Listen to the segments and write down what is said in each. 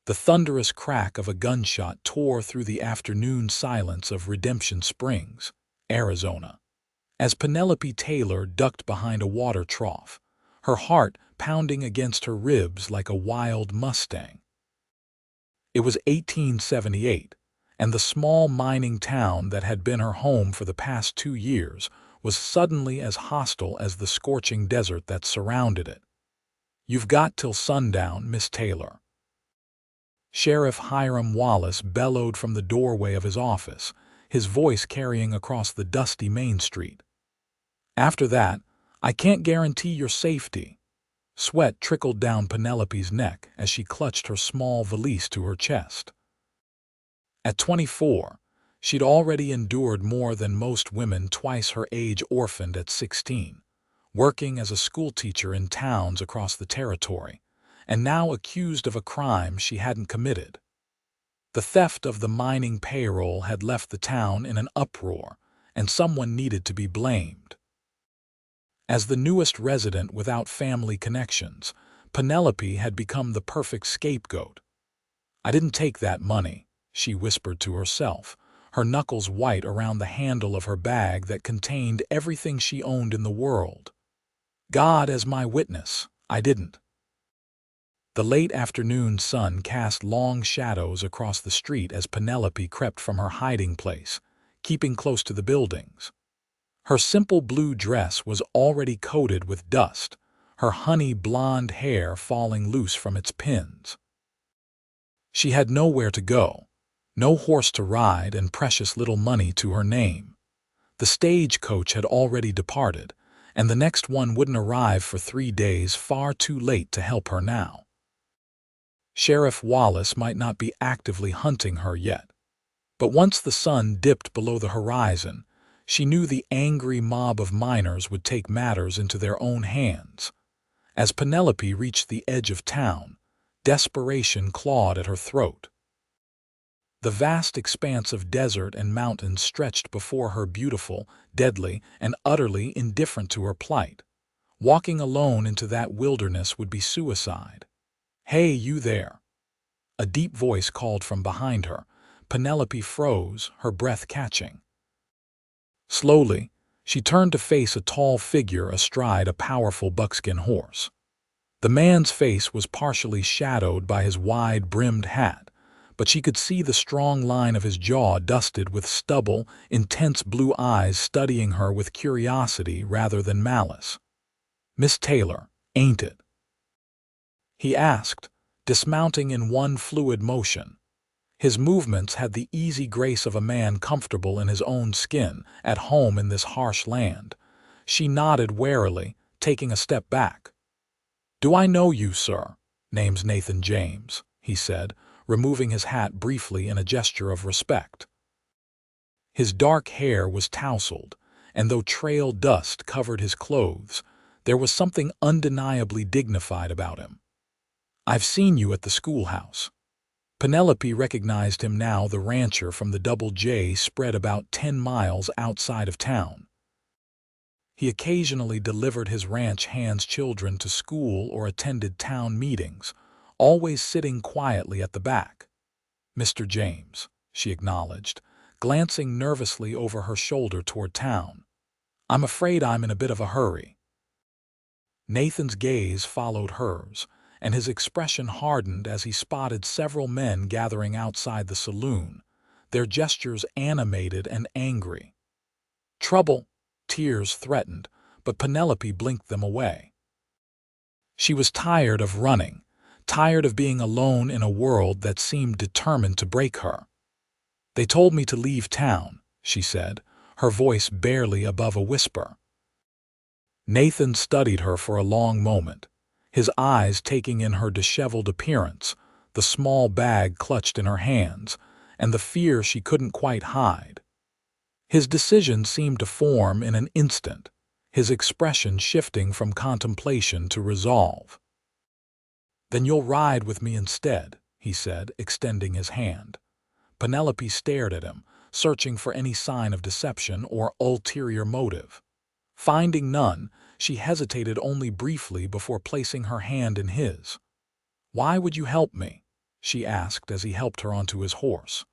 The thunderous crack of a gunshot tore through the afternoon silence of Redemption Springs, Arizona. As Penelope Taylor ducked behind a water trough, her heart pounding against her ribs like a wild Mustang. It was 1878, and the small mining town that had been her home for the past 2 years was suddenly as hostile as the scorching desert that surrounded it. "You've got till sundown, Miss Taylor." Sheriff Hiram Wallace bellowed from the doorway of his office, his voice carrying across the dusty Main Street. "After that, I can't guarantee your safety." Sweat trickled down Penelope's neck as she clutched her small valise to her chest. At 24, she'd already endured more than most women twice her age, orphaned at 16, working as a schoolteacher in towns across the territory, and now accused of a crime she hadn't committed. The theft of the mining payroll had left the town in an uproar, and someone needed to be blamed. As the newest resident without family connections, Penelope had become the perfect scapegoat. "I didn't take that money," she whispered to herself, her knuckles white around the handle of her bag that contained everything she owned in the world. "God as my witness, I didn't." The late afternoon sun cast long shadows across the street as Penelope crept from her hiding place, keeping close to the buildings. Her simple blue dress was already coated with dust, her honey blonde hair falling loose from its pins. She had nowhere to go, no horse to ride, and precious little money to her name. The stagecoach had already departed, and the next one wouldn't arrive for 3 days, far too late to help her now. Sheriff Wallace might not be actively hunting her yet, but once the sun dipped below the horizon, she knew the angry mob of miners would take matters into their own hands. As Penelope reached the edge of town, desperation clawed at her throat. The vast expanse of desert and mountains stretched before her, beautiful, deadly, and utterly indifferent to her plight. Walking alone into that wilderness would be suicide. "Hey, you there!" A deep voice called from behind her. Penelope froze, her breath catching. Slowly, she turned to face a tall figure astride a powerful buckskin horse. The man's face was partially shadowed by his wide-brimmed hat, but she could see the strong line of his jaw dusted with stubble, intense blue eyes studying her with curiosity rather than malice. "Miss Taylor, ain't it?" he asked, dismounting in one fluid motion. His movements had the easy grace of a man comfortable in his own skin, at home in this harsh land. She nodded warily, taking a step back. "Do I know you, sir?" "Name's Nathan James," he said, removing his hat briefly in a gesture of respect. His dark hair was tousled, and though trail dust covered his clothes, there was something undeniably dignified about him. "I've seen you at the schoolhouse." Penelope recognized him now, the rancher from the Double J spread about 10 miles outside of town. He occasionally delivered his ranch hands' children to school or attended town meetings, always sitting quietly at the back. "Mr. James," she acknowledged, glancing nervously over her shoulder toward town. "I'm afraid I'm in a bit of a hurry." Nathan's gaze followed hers, and his expression hardened as he spotted several men gathering outside the saloon, their gestures animated and angry. "Trouble," tears threatened, but Penelope blinked them away. She was tired of running, tired of being alone in a world that seemed determined to break her. "They told me to leave town," she said, her voice barely above a whisper. Nathan studied her for a long moment, his eyes taking in her disheveled appearance, the small bag clutched in her hands, and the fear she couldn't quite hide. His decision seemed to form in an instant, his expression shifting from contemplation to resolve. "Then you'll ride with me instead," he said, extending his hand. Penelope stared at him, searching for any sign of deception or ulterior motive. Finding none, she hesitated only briefly before placing her hand in his. "Why would you help me?" she asked as he helped her onto his horse.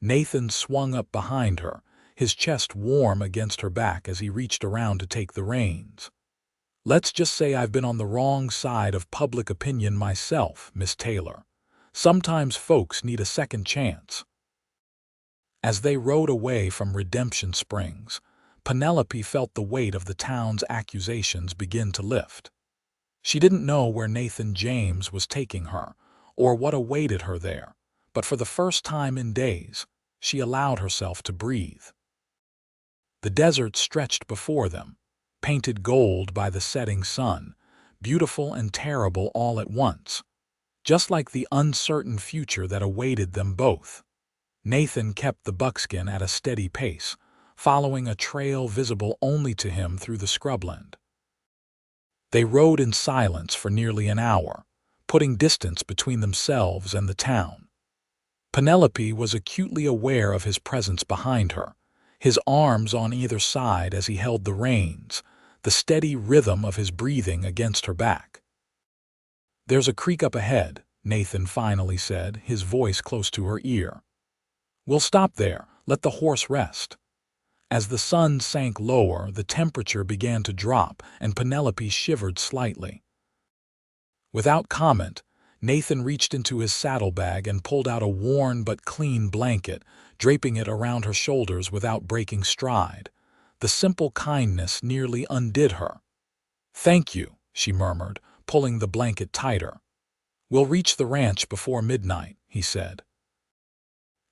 Nathan swung up behind her, his chest warm against her back as he reached around to take the reins. "Let's just say I've been on the wrong side of public opinion myself, Miss Taylor. Sometimes folks need a second chance." As they rode away from Redemption Springs, Penelope felt the weight of the town's accusations begin to lift. She didn't know where Nathan James was taking her, or what awaited her there, but for the first time in days, she allowed herself to breathe. The desert stretched before them, painted gold by the setting sun, beautiful and terrible all at once, just like the uncertain future that awaited them both. Nathan kept the buckskin at a steady pace, following a trail visible only to him through the scrubland. They rode in silence for nearly an hour, putting distance between themselves and the town. Penelope was acutely aware of his presence behind her, his arms on either side as he held the reins, the steady rhythm of his breathing against her back. "There's a creek up ahead," Nathan finally said, his voice close to her ear. "We'll stop there, let the horse rest." As the sun sank lower, the temperature began to drop, and Penelope shivered slightly. Without comment, Nathan reached into his saddlebag and pulled out a worn but clean blanket, draping it around her shoulders without breaking stride. The simple kindness nearly undid her. "Thank you," she murmured, pulling the blanket tighter. "We'll reach the ranch before midnight," he said.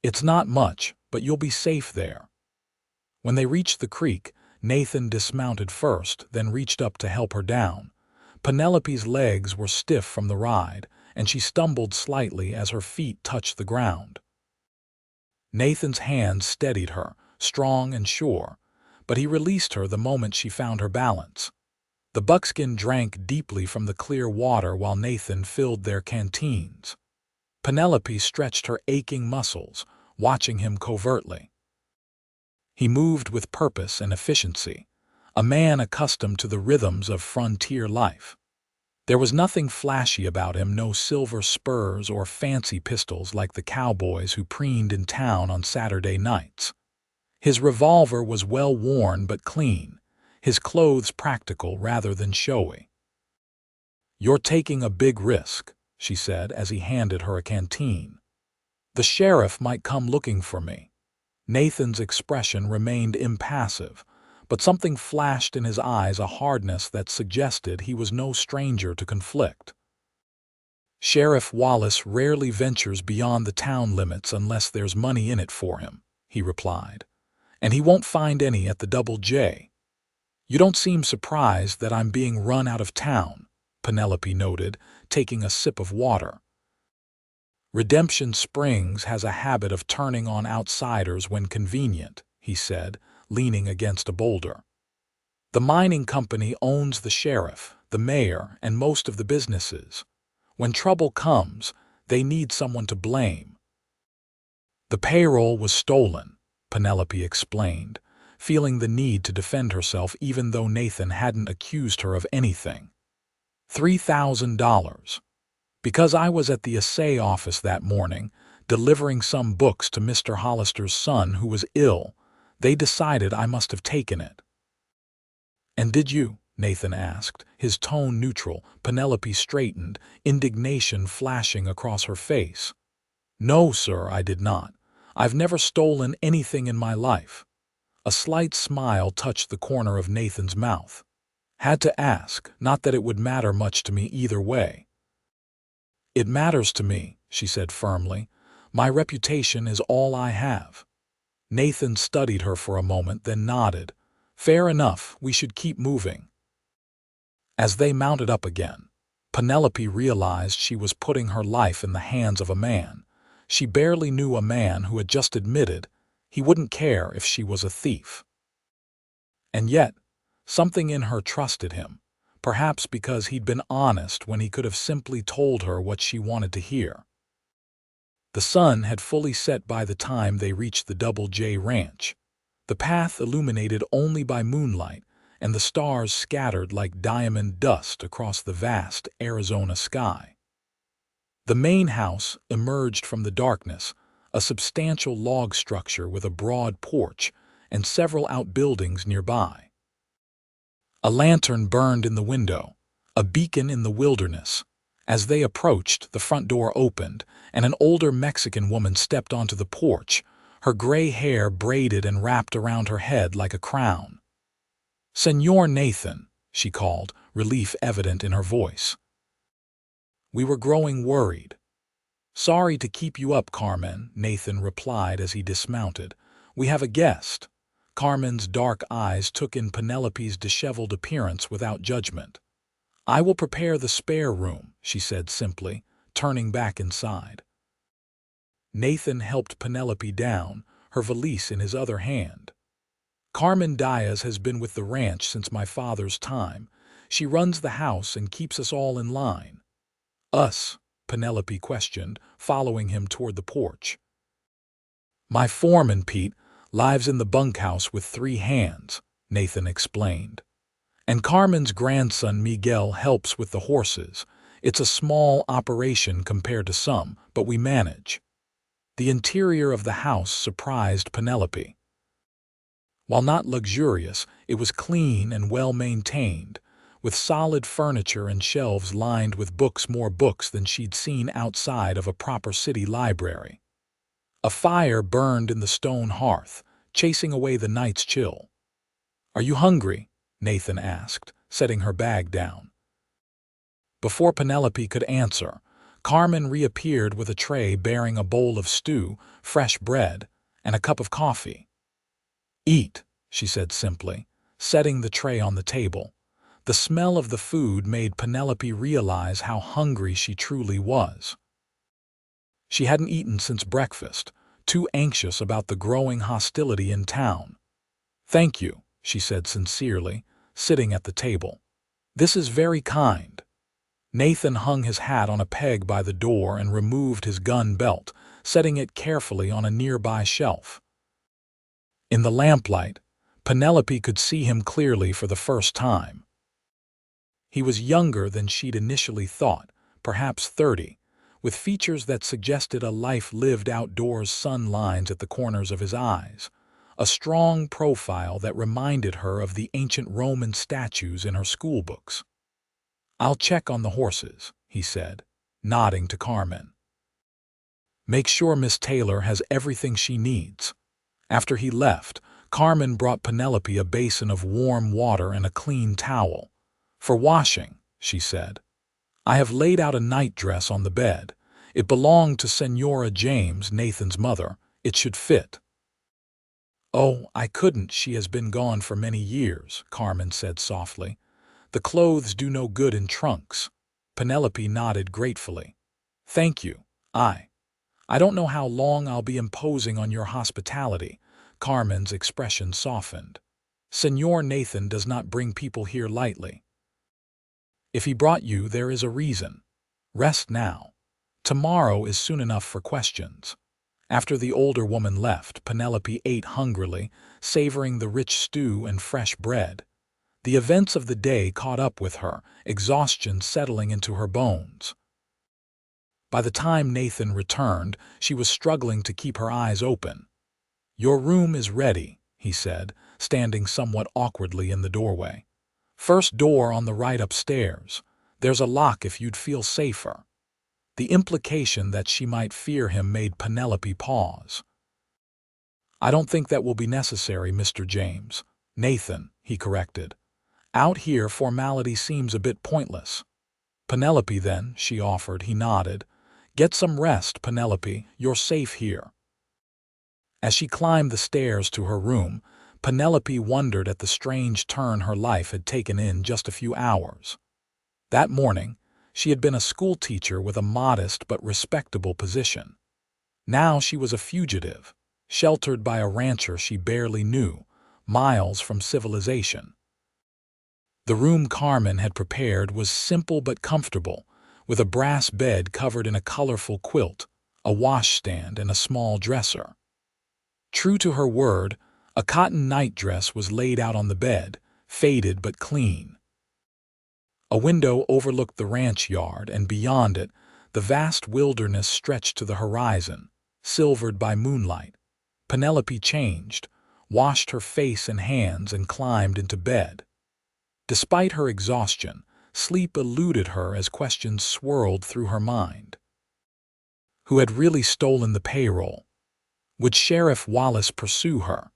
"It's not much, but you'll be safe there." When they reached the creek, Nathan dismounted first, then reached up to help her down. Penelope's legs were stiff from the ride, and she stumbled slightly as her feet touched the ground. Nathan's hands steadied her, strong and sure, but he released her the moment she found her balance. The buckskin drank deeply from the clear water while Nathan filled their canteens. Penelope stretched her aching muscles, watching him covertly. He moved with purpose and efficiency, a man accustomed to the rhythms of frontier life. There was nothing flashy about him, no silver spurs or fancy pistols like the cowboys who preened in town on Saturday nights. His revolver was well worn but clean, his clothes practical rather than showy. "You're taking a big risk," she said as he handed her a canteen. "The sheriff might come looking for me." Nathan's expression remained impassive, but something flashed in his eyes, a hardness that suggested he was no stranger to conflict. "Sheriff Wallace rarely ventures beyond the town limits unless there's money in it for him," he replied. "And he won't find any at the Double J." "You don't seem surprised that I'm being run out of town," Penelope noted, taking a sip of water. "Redemption Springs has a habit of turning on outsiders when convenient," he said, leaning against a boulder. "The mining company owns the sheriff, the mayor, and most of the businesses. When trouble comes, they need someone to blame." "The payroll was stolen," Penelope explained, feeling the need to defend herself even though Nathan hadn't accused her of anything. $3,000. "Because I was at the assay office that morning, delivering some books to Mr. Hollister's son who was ill, they decided I must have taken it." "And did you?" Nathan asked, his tone neutral. Penelope straightened, indignation flashing across her face. "No, sir, I did not. I've never stolen anything in my life." A slight smile touched the corner of Nathan's mouth. "Had to ask, not that it would matter much to me either way." "It matters to me," she said firmly. "My reputation is all I have." Nathan studied her for a moment, then nodded. "Fair enough, we should keep moving." As they mounted up again, Penelope realized she was putting her life in the hands of a man. She barely knew a man who had just admitted he wouldn't care if she was a thief. And yet, something in her trusted him. Perhaps because he'd been honest when he could have simply told her what she wanted to hear. The sun had fully set by the time they reached the Double J Ranch, the path illuminated only by moonlight and the stars scattered like diamond dust across the vast Arizona sky. The main house emerged from the darkness, a substantial log structure with a broad porch and several outbuildings nearby. A lantern burned in the window, a beacon in the wilderness. As they approached, the front door opened, and an older Mexican woman stepped onto the porch, her gray hair braided and wrapped around her head like a crown. "Señor Nathan," she called, relief evident in her voice. "We were growing worried." "Sorry to keep you up, Carmen," Nathan replied as he dismounted. "We have a guest." Carmen's dark eyes took in Penelope's disheveled appearance without judgment. "I will prepare the spare room," she said simply, turning back inside. Nathan helped Penelope down, her valise in his other hand. "Carmen Diaz has been with the ranch since my father's time. She runs the house and keeps us all in line." "Us?" Penelope questioned, following him toward the porch. "My foreman, Pete, lives in the bunkhouse with 3 hands," Nathan explained. "And Carmen's grandson Miguel helps with the horses. It's a small operation compared to some, but we manage." The interior of the house surprised Penelope. While not luxurious, it was clean and well-maintained, with solid furniture and shelves lined with books, more books than she'd seen outside of a proper city library. A fire burned in the stone hearth, chasing away the night's chill. "Are you hungry?" Nathan asked, setting her bag down. Before Penelope could answer, Carmen reappeared with a tray bearing a bowl of stew, fresh bread, and a cup of coffee. "Eat," she said simply, setting the tray on the table. The smell of the food made Penelope realize how hungry she truly was. She hadn't eaten since breakfast, too anxious about the growing hostility in town. "Thank you," she said sincerely, sitting at the table. "This is very kind." Nathan hung his hat on a peg by the door and removed his gun belt, setting it carefully on a nearby shelf. In the lamplight, Penelope could see him clearly for the first time. He was younger than she'd initially thought, perhaps 30, with features that suggested a life lived outdoors, sun lines at the corners of his eyes, a strong profile that reminded her of the ancient Roman statues in her schoolbooks. "I'll check on the horses," he said, nodding to Carmen. "Make sure Miss Taylor has everything she needs." After he left, Carmen brought Penelope a basin of warm water and a clean towel. "For washing," she said. "I have laid out a nightdress on the bed. It belonged to Senora James, Nathan's mother. It should fit." "Oh, I couldn't. She has been gone for many years," Carmen said softly. "The clothes do no good in trunks." Penelope nodded gratefully. "Thank you. I don't know how long I'll be imposing on your hospitality." Carmen's expression softened. "Senor Nathan does not bring people here lightly. If he brought you, there is a reason. Rest now. Tomorrow is soon enough for questions." After the older woman left, Penelope ate hungrily, savoring the rich stew and fresh bread. The events of the day caught up with her, exhaustion settling into her bones. By the time Nathan returned, she was struggling to keep her eyes open. "Your room is ready," he said, standing somewhat awkwardly in the doorway. "First door on the right upstairs. There's a lock if you'd feel safer." The implication that she might fear him made Penelope pause. "I don't think that will be necessary, Mr. James." "Nathan," he corrected. "Out here formality seems a bit pointless." "Penelope then," she offered. He nodded. "Get some rest, Penelope. You're safe here." As she climbed the stairs to her room, Penelope wondered at the strange turn her life had taken in just a few hours. That morning, she had been a schoolteacher with a modest but respectable position. Now she was a fugitive, sheltered by a rancher she barely knew, miles from civilization. The room Carmen had prepared was simple but comfortable, with a brass bed covered in a colorful quilt, a washstand, and a small dresser. True to her word, a cotton nightdress was laid out on the bed, faded but clean. A window overlooked the ranch yard, and beyond it, The vast wilderness stretched to the horizon, silvered by moonlight. Penelope changed, washed her face and hands, and climbed into bed. Despite her exhaustion, sleep eluded her as questions swirled through her mind. Who had really stolen the payroll? Would Sheriff Wallace pursue her?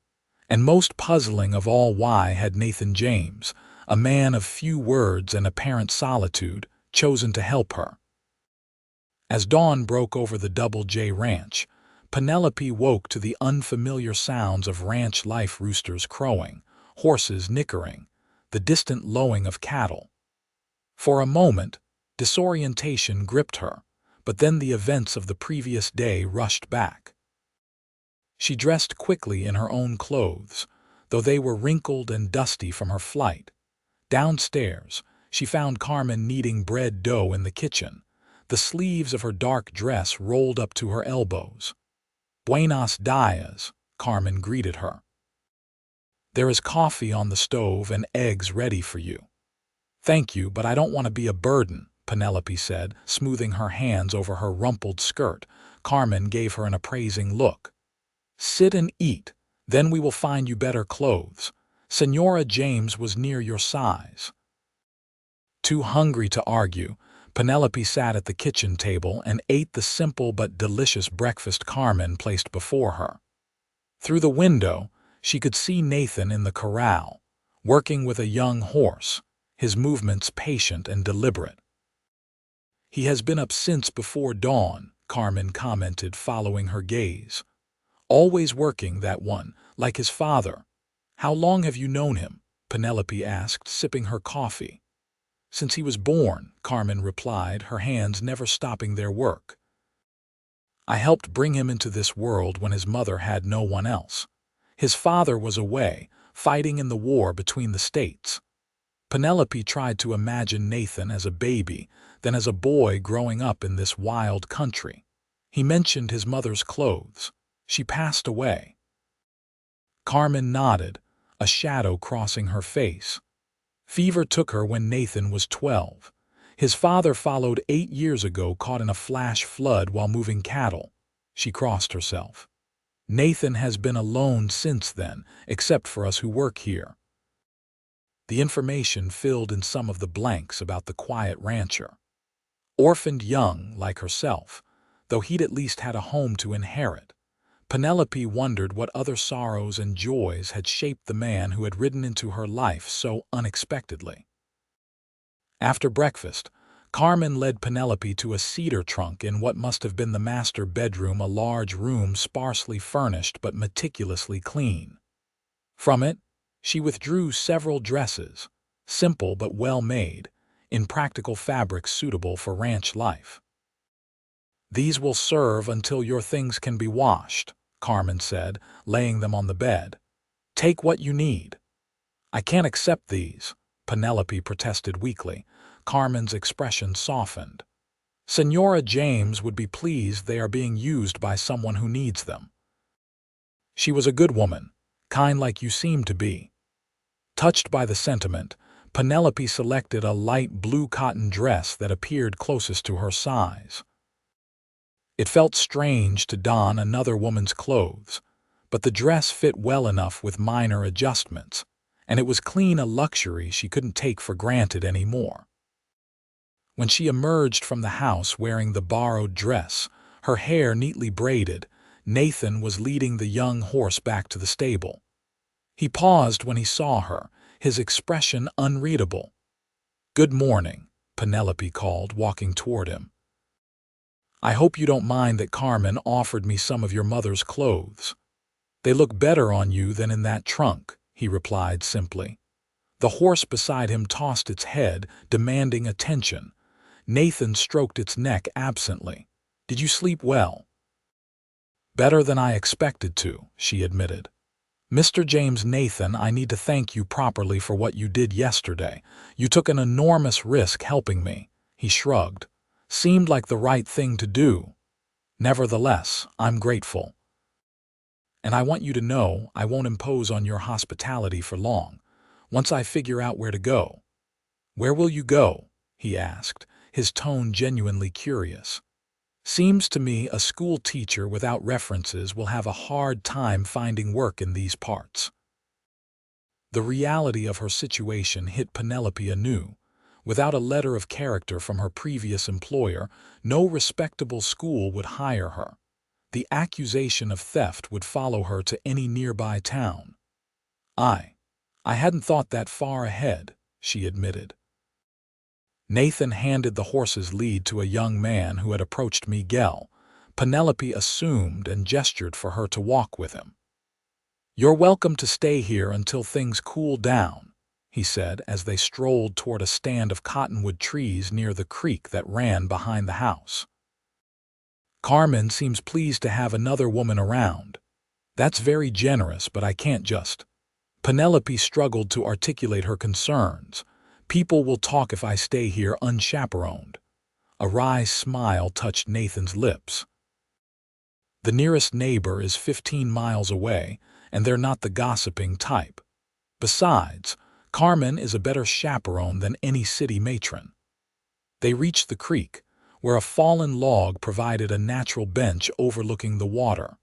And most puzzling of all, why had Nathan James, a man of few words and apparent solitude, chosen to help her? As dawn broke over the Double J Ranch, Penelope woke to the unfamiliar sounds of ranch life: roosters crowing, horses nickering, the distant lowing of cattle. For a moment, disorientation gripped her, but then the events of the previous day rushed back. She dressed quickly in her own clothes, though they were wrinkled and dusty from her flight. Downstairs, she found Carmen kneading bread dough in the kitchen, the sleeves of her dark dress rolled up to her elbows. "Buenos dias," Carmen greeted her. "There is coffee on the stove and eggs ready for you." "Thank you, but I don't want to be a burden," Penelope said, smoothing her hands over her rumpled skirt. Carmen gave her an appraising look. "Sit and eat, then we will find you better clothes. Senora James was near your size." Too hungry to argue, Penelope sat at the kitchen table and ate the simple but delicious breakfast Carmen placed before her. Through the window, she could see Nathan in the corral, working with a young horse, his movements patient and deliberate. "He has been up since before dawn," Carmen commented, following her gaze. "Always working, that one, like his father." "How long have you known him?" Penelope asked, sipping her coffee. "Since he was born," Carmen replied, her hands never stopping their work. "I helped bring him into this world when his mother had no one else. His father was away, fighting in the war between the states." Penelope tried to imagine Nathan as a baby, then as a boy growing up in this wild country. He mentioned his mother's clothes. "She passed away." Carmen nodded, a shadow crossing her face. "Fever took her when Nathan was 12. His father followed 8 years ago, caught in a flash flood while moving cattle." She crossed herself. "Nathan has been alone since then, except for us who work here." The information filled in some of the blanks about the quiet rancher. Orphaned young, like herself, though he'd at least had a home to inherit. Penelope wondered what other sorrows and joys had shaped the man who had ridden into her life so unexpectedly. After breakfast, Carmen led Penelope to a cedar trunk in what must have been the master bedroom, a large room sparsely furnished but meticulously clean. From it, she withdrew several dresses, simple but well-made, in practical fabrics suitable for ranch life. "These will serve until your things can be washed," Carmen said, laying them on the bed. "Take what you need." "I can't accept these," Penelope protested weakly. Carmen's expression softened. "Senora James would be pleased. They are being used by someone who needs them. She was a good woman, kind like you seem to be." Touched by the sentiment, Penelope selected a light blue cotton dress that appeared closest to her size. It felt strange to don another woman's clothes, but the dress fit well enough with minor adjustments, and it was clean, a luxury she couldn't take for granted anymore. When she emerged from the house wearing the borrowed dress, her hair neatly braided, Nathan was leading the young horse back to the stable. He paused when he saw her, his expression unreadable. "Good morning," Penelope called, walking toward him. "I hope you don't mind that Carmen offered me some of your mother's clothes." "They look better on you than in that trunk," he replied simply. The horse beside him tossed its head, demanding attention. Nathan stroked its neck absently. "Did you sleep well?" "Better than I expected to," she admitted. "Mr. James Nathan, I need to thank you properly for what you did yesterday. You took an enormous risk helping me." He shrugged. "Seemed like the right thing to do. Nevertheless, I'm grateful. And I want you to know I won't impose on your hospitality for long, once I figure out where to go." "Where will you go?" he asked, his tone genuinely curious. Seems to me a school teacher without references will have a hard time finding work in these parts. The reality of her situation hit Penelope anew. Without a letter of character from her previous employer, no respectable school would hire her. The accusation of theft would follow her to any nearby town. I hadn't thought that far ahead, she admitted. Nathan handed the horse's lead to a young man who had approached Miguel. Penelope assumed and gestured for her to walk with him. "You're welcome to stay here until things cool down," he said as they strolled toward a stand of cottonwood trees near the creek that ran behind the house. "Carmen seems pleased to have another woman around. That's very generous, but I can't just—" Penelope struggled to articulate her concerns. "People will talk if I stay here unchaperoned." A wry smile touched Nathan's lips. "The nearest neighbor is 15 miles away, and they're not the gossiping type. Besides, Carmen is a better chaperone than any city matron." They reached the creek, where a fallen log provided a natural bench overlooking the water.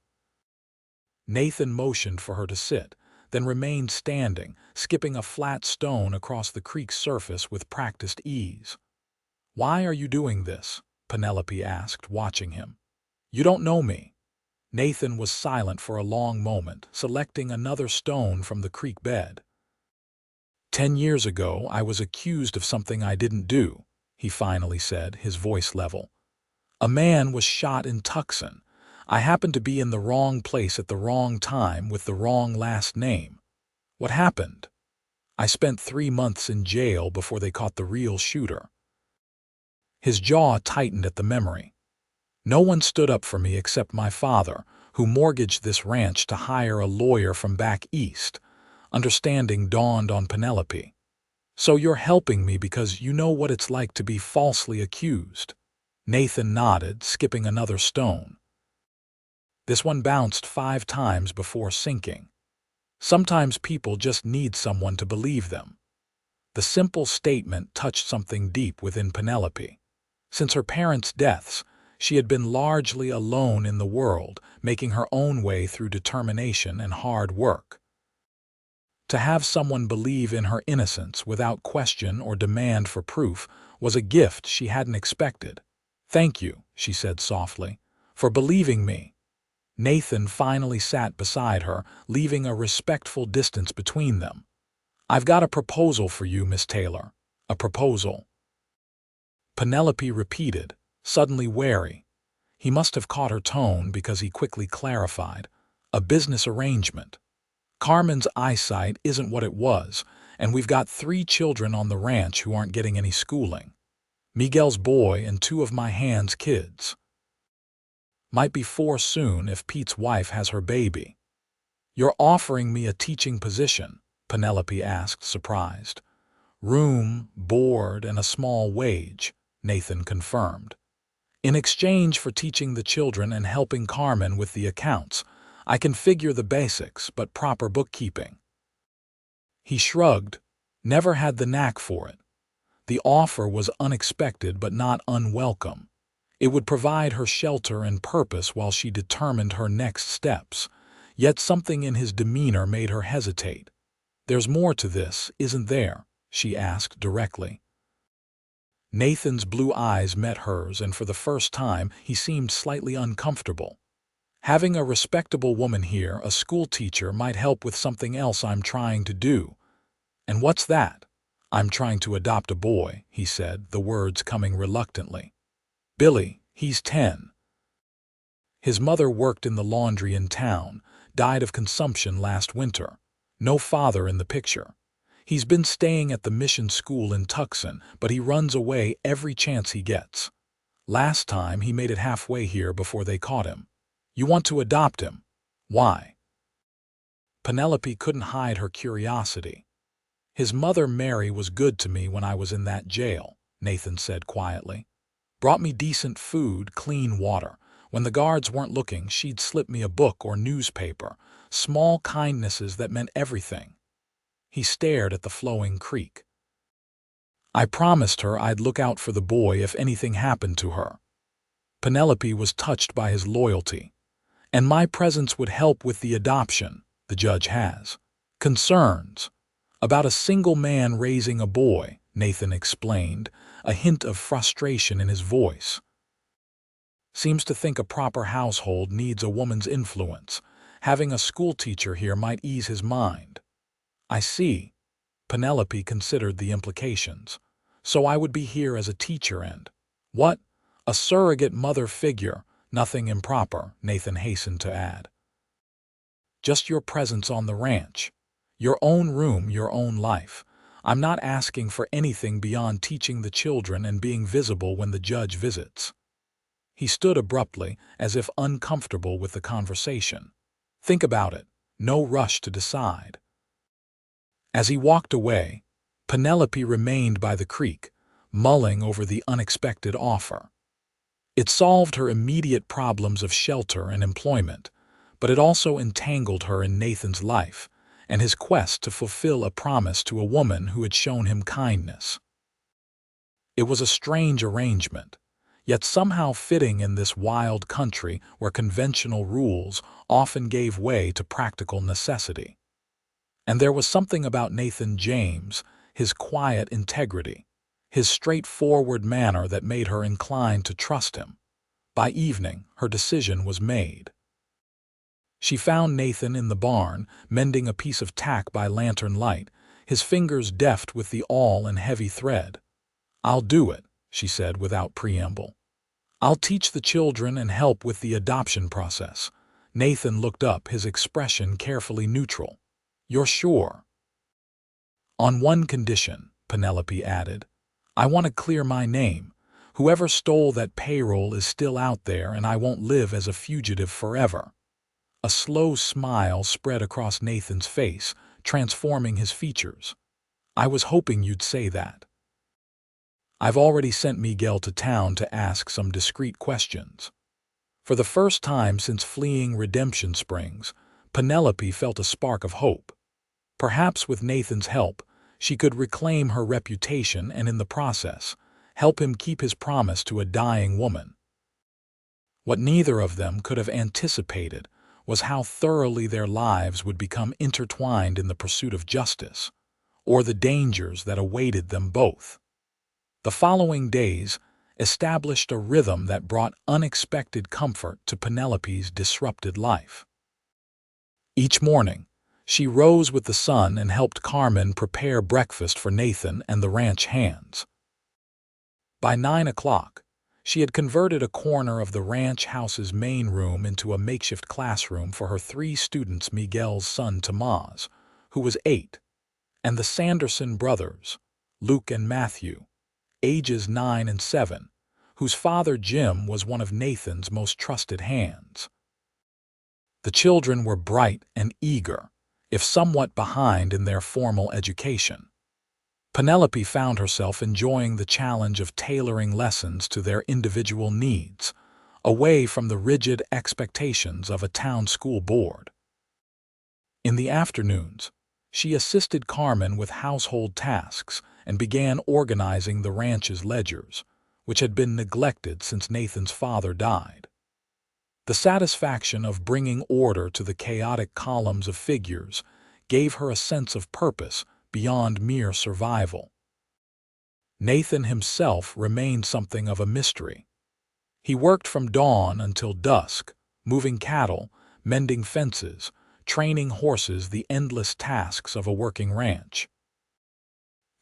Nathan motioned for her to sit, then remained standing, skipping a flat stone across the creek's surface with practiced ease. "Why are you doing this?" Penelope asked, watching him. "You don't know me." Nathan was silent for a long moment, selecting another stone from the creek bed. "10 years ago, I was accused of something I didn't do," he finally said, his voice level. "A man was shot in Tucson. I happened to be in the wrong place at the wrong time with the wrong last name. What happened? I spent 3 months in jail before they caught the real shooter." His jaw tightened at the memory. "No one stood up for me except my father, who mortgaged this ranch to hire a lawyer from back east." Understanding dawned on Penelope. "So you're helping me because you know what it's like to be falsely accused?" Nathan nodded, skipping another stone. This one bounced 5 times before sinking. "Sometimes people just need someone to believe them." The simple statement touched something deep within Penelope. Since her parents' deaths, she had been largely alone in the world, making her own way through determination and hard work. To have someone believe in her innocence without question or demand for proof was a gift she hadn't expected. "Thank you," she said softly, "for believing me." Nathan finally sat beside her, leaving a respectful distance between them. "I've got a proposal for you, Miss Taylor." "A proposal?" Penelope repeated, suddenly wary. He must have caught her tone because he quickly clarified. "A business arrangement. Carmen's eyesight isn't what it was, and we've got 3 children on the ranch who aren't getting any schooling. Miguel's boy and 2 of my hand's kids. Might be 4 soon if Pete's wife has her baby." "You're offering me a teaching position?" Penelope asked, surprised. "Room, board, and a small wage," Nathan confirmed. "In exchange for teaching the children and helping Carmen with the accounts. I can figure the basics, but proper bookkeeping." He shrugged, never had the knack for it. The offer was unexpected but not unwelcome. It would provide her shelter and purpose while she determined her next steps. Yet something in his demeanor made her hesitate. "There's more to this, isn't there?" she asked directly. Nathan's blue eyes met hers, and for the first time he seemed slightly uncomfortable. "Having a respectable woman here, a school teacher, might help with something else I'm trying to do." "And what's that?" "I'm trying to adopt a boy," he said, the words coming reluctantly. "Billy, he's 10. His mother worked in the laundry in town, died of consumption last winter. No father in the picture. He's been staying at the mission school in Tucson, but he runs away every chance he gets. Last time he made it halfway here before they caught him. You want to adopt him? Why?" Penelope couldn't hide her curiosity. "His mother Mary was good to me when I was in that jail," Nathan said quietly. "Brought me decent food, clean water. When the guards weren't looking, she'd slip me a book or newspaper. Small kindnesses that meant everything." He stared at the flowing creek. "I promised her I'd look out for the boy if anything happened to her." Penelope was touched by his loyalty. And my presence would help with the adoption, the judge has. Concerns about a single man raising a boy, Nathan explained, a hint of frustration in his voice. Seems to think a proper household needs a woman's influence. Having a schoolteacher here might ease his mind. I see. Penelope considered the implications. So I would be here as a teacher and… What? A surrogate mother figure. Nothing improper, Nathan hastened to add. Just your presence on the ranch. Your own room, your own life. I'm not asking for anything beyond teaching the children and being visible when the judge visits. He stood abruptly, as if uncomfortable with the conversation. Think about it. No rush to decide. As he walked away, Penelope remained by the creek, mulling over the unexpected offer. It solved her immediate problems of shelter and employment, but it also entangled her in Nathan's life and his quest to fulfill a promise to a woman who had shown him kindness. It was a strange arrangement, yet somehow fitting in this wild country where conventional rules often gave way to practical necessity. And there was something about Nathan James, his quiet integrity, his straightforward manner that made her inclined to trust him. By evening, her decision was made. She found Nathan in the barn, mending a piece of tack by lantern light, his fingers deft with the awl and heavy thread. "I'll do it," she said without preamble. "I'll teach the children and help with the adoption process." Nathan looked up, his expression carefully neutral. "You're sure?" "On one condition," Penelope added. "I want to clear my name. Whoever stole that payroll is still out there and I won't live as a fugitive forever." A slow smile spread across Nathan's face, transforming his features. "I was hoping you'd say that." "I've already sent Miguel to town to ask some discreet questions." For the first time since fleeing Redemption Springs, Penelope felt a spark of hope. Perhaps with Nathan's help, she could reclaim her reputation and in the process, help him keep his promise to a dying woman. What neither of them could have anticipated was how thoroughly their lives would become intertwined in the pursuit of justice, or the dangers that awaited them both. The following days established a rhythm that brought unexpected comfort to Penelope's disrupted life. Each morning, she rose with the sun and helped Carmen prepare breakfast for Nathan and the ranch hands. By 9 o'clock, she had converted a corner of the ranch house's main room into a makeshift classroom for her 3 students, Miguel's son Tomás, who was 8, and the Sanderson brothers, Luke and Matthew, ages 9 and 7, whose father Jim was one of Nathan's most trusted hands. The children were bright and eager, if somewhat behind in their formal education. Penelope found herself enjoying the challenge of tailoring lessons to their individual needs, away from the rigid expectations of a town school board. In the afternoons, she assisted Carmen with household tasks and began organizing the ranch's ledgers, which had been neglected since Nathan's father died. The satisfaction of bringing order to the chaotic columns of figures gave her a sense of purpose beyond mere survival. Nathan himself remained something of a mystery. He worked from dawn until dusk, moving cattle, mending fences, training horses, the endless tasks of a working ranch.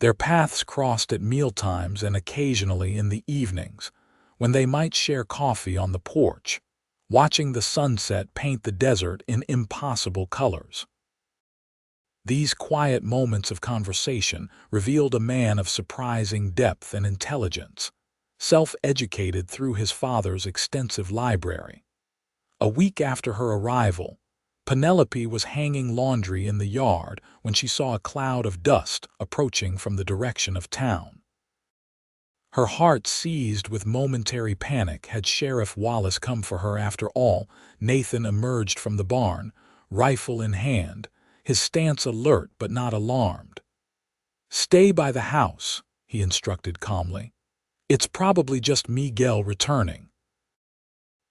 Their paths crossed at mealtimes and occasionally in the evenings, when they might share coffee on the porch, watching the sunset paint the desert in impossible colors. These quiet moments of conversation revealed a man of surprising depth and intelligence, self-educated through his father's extensive library. A week after her arrival, Penelope was hanging laundry in the yard when she saw a cloud of dust approaching from the direction of town. Her heart seized with momentary panic. Had Sheriff Wallace come for her after all? Nathan emerged from the barn, rifle in hand, his stance alert but not alarmed. "Stay by the house," he instructed calmly. "It's probably just Miguel returning."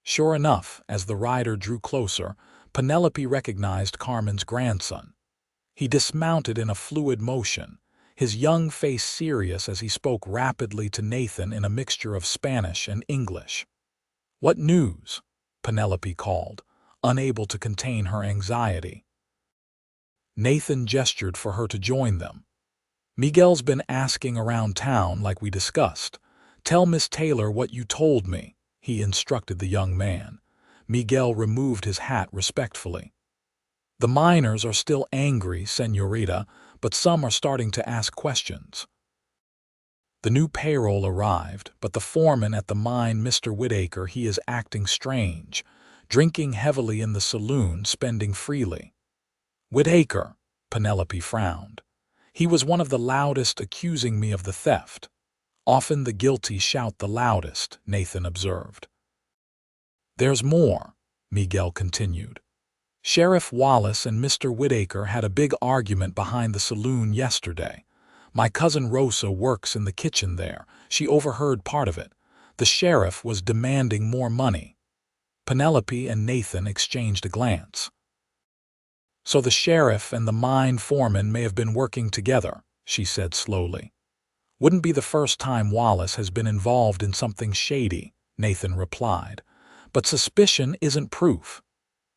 Sure enough, as the rider drew closer, Penelope recognized Carmen's grandson. He dismounted in a fluid motion, his young face serious as he spoke rapidly to Nathan in a mixture of Spanish and English. "What news?" Penelope called, unable to contain her anxiety. Nathan gestured for her to join them. "Miguel's been asking around town like we discussed. Tell Miss Taylor what you told me," he instructed the young man. Miguel removed his hat respectfully. "The miners are still angry, señorita, but some are starting to ask questions." The new payroll arrived, but the foreman at the mine, Mr. Whitaker, he is acting strange, drinking heavily in the saloon, spending freely. "Whitaker," Penelope frowned. "He was one of the loudest, accusing me of the theft." "Often the guilty shout the loudest," Nathan observed. "There's more," Miguel continued. "Sheriff Wallace and Mr. Whitaker had a big argument behind the saloon yesterday. My cousin Rosa works in the kitchen there. She overheard part of it. The sheriff was demanding more money." Penelope and Nathan exchanged a glance. "So the sheriff and the mine foreman may have been working together," she said slowly. "Wouldn't be the first time Wallace has been involved in something shady," Nathan replied. "But suspicion isn't proof."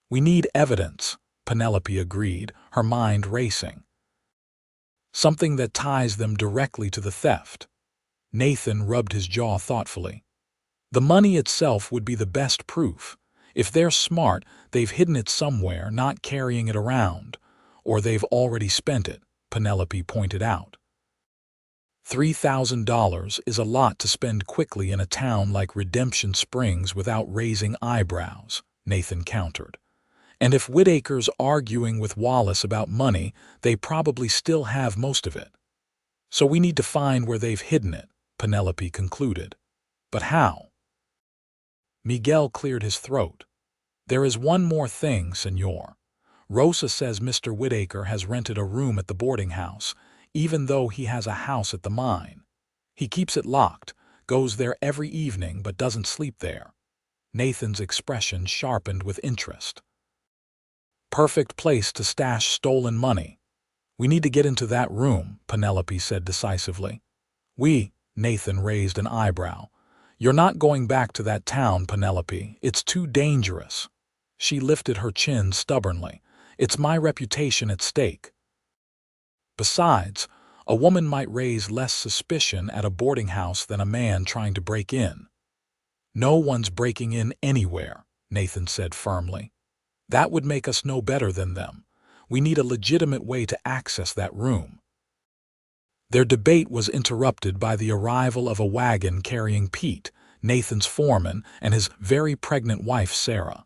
"We need evidence," Penelope agreed, her mind racing. "Something that ties them directly to the theft." Nathan rubbed his jaw thoughtfully. "The money itself would be the best proof. If they're smart, they've hidden it somewhere, not carrying it around. Or they've already spent it," Penelope pointed out. $3,000 is a lot to spend quickly in a town like Redemption Springs without raising eyebrows, Nathan countered. "And if Whitaker's arguing with Wallace about money, they probably still have most of it. So we need to find where they've hidden it," Penelope concluded. "But how?" Miguel cleared his throat. "There is one more thing, senor. Rosa says Mr. Whitaker has rented a room at the boarding house, even though he has a house at the mine. He keeps it locked, goes there every evening but doesn't sleep there." Nathan's expression sharpened with interest. "Perfect place to stash stolen money. We need to get into that room," Penelope said decisively. Nathan raised an eyebrow. "You're not going back to that town, Penelope. It's too dangerous." She lifted her chin stubbornly. "It's my reputation at stake. Besides, a woman might raise less suspicion at a boarding house than a man trying to break in." "No one's breaking in anywhere," Nathan said firmly. "That would make us no better than them. We need a legitimate way to access that room." Their debate was interrupted by the arrival of a wagon carrying Pete, Nathan's foreman, and his very pregnant wife, Sarah.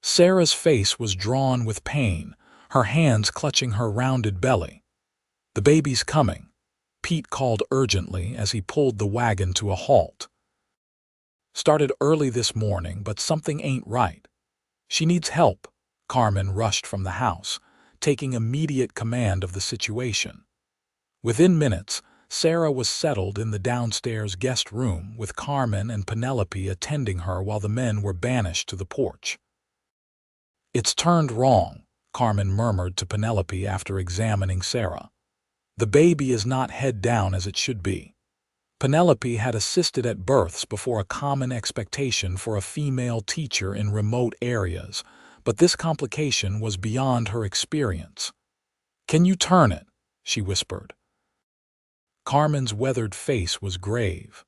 Sarah's face was drawn with pain, her hands clutching her rounded belly. "The baby's coming," Pete called urgently as he pulled the wagon to a halt. "Started early this morning, but something ain't right. She needs help." Carmen rushed from the house, taking immediate command of the situation. Within minutes, Sarah was settled in the downstairs guest room with Carmen and Penelope attending her while the men were banished to the porch. "It's turned wrong," Carmen murmured to Penelope after examining Sarah. "The baby is not head down as it should be." Penelope had assisted at births before, a common expectation for a female teacher in remote areas, but this complication was beyond her experience. "Can you turn it?" she whispered. Carmen's weathered face was grave.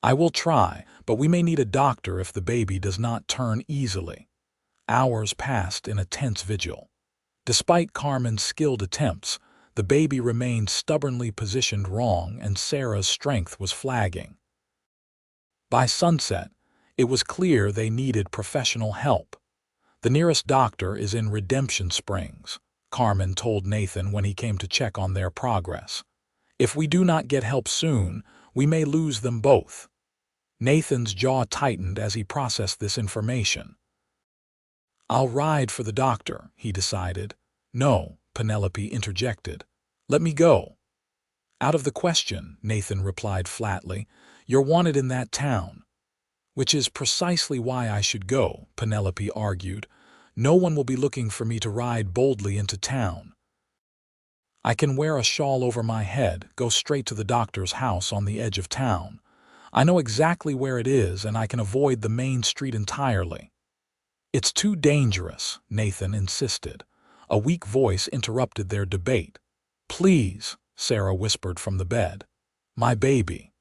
"I will try, but we may need a doctor if the baby does not turn easily." Hours passed in a tense vigil. Despite Carmen's skilled attempts, the baby remained stubbornly positioned wrong and Sarah's strength was flagging. By sunset, it was clear they needed professional help. "The nearest doctor is in Redemption Springs," Carmen told Nathan when he came to check on their progress. "If we do not get help soon, we may lose them both." Nathan's jaw tightened as he processed this information. "I'll ride for the doctor," he decided. "No," Penelope interjected. "Let me go." "Out of the question," Nathan replied flatly. "You're wanted in that town." Which is precisely why I should go, Penelope argued. No one will be looking for me to ride boldly into town. I can wear a shawl over my head, go straight to the doctor's house on the edge of town. I know exactly where it is, and I can avoid the main street entirely. It's too dangerous, Nathan insisted. A weak voice interrupted their debate. Please, Sarah whispered from the bed. My baby.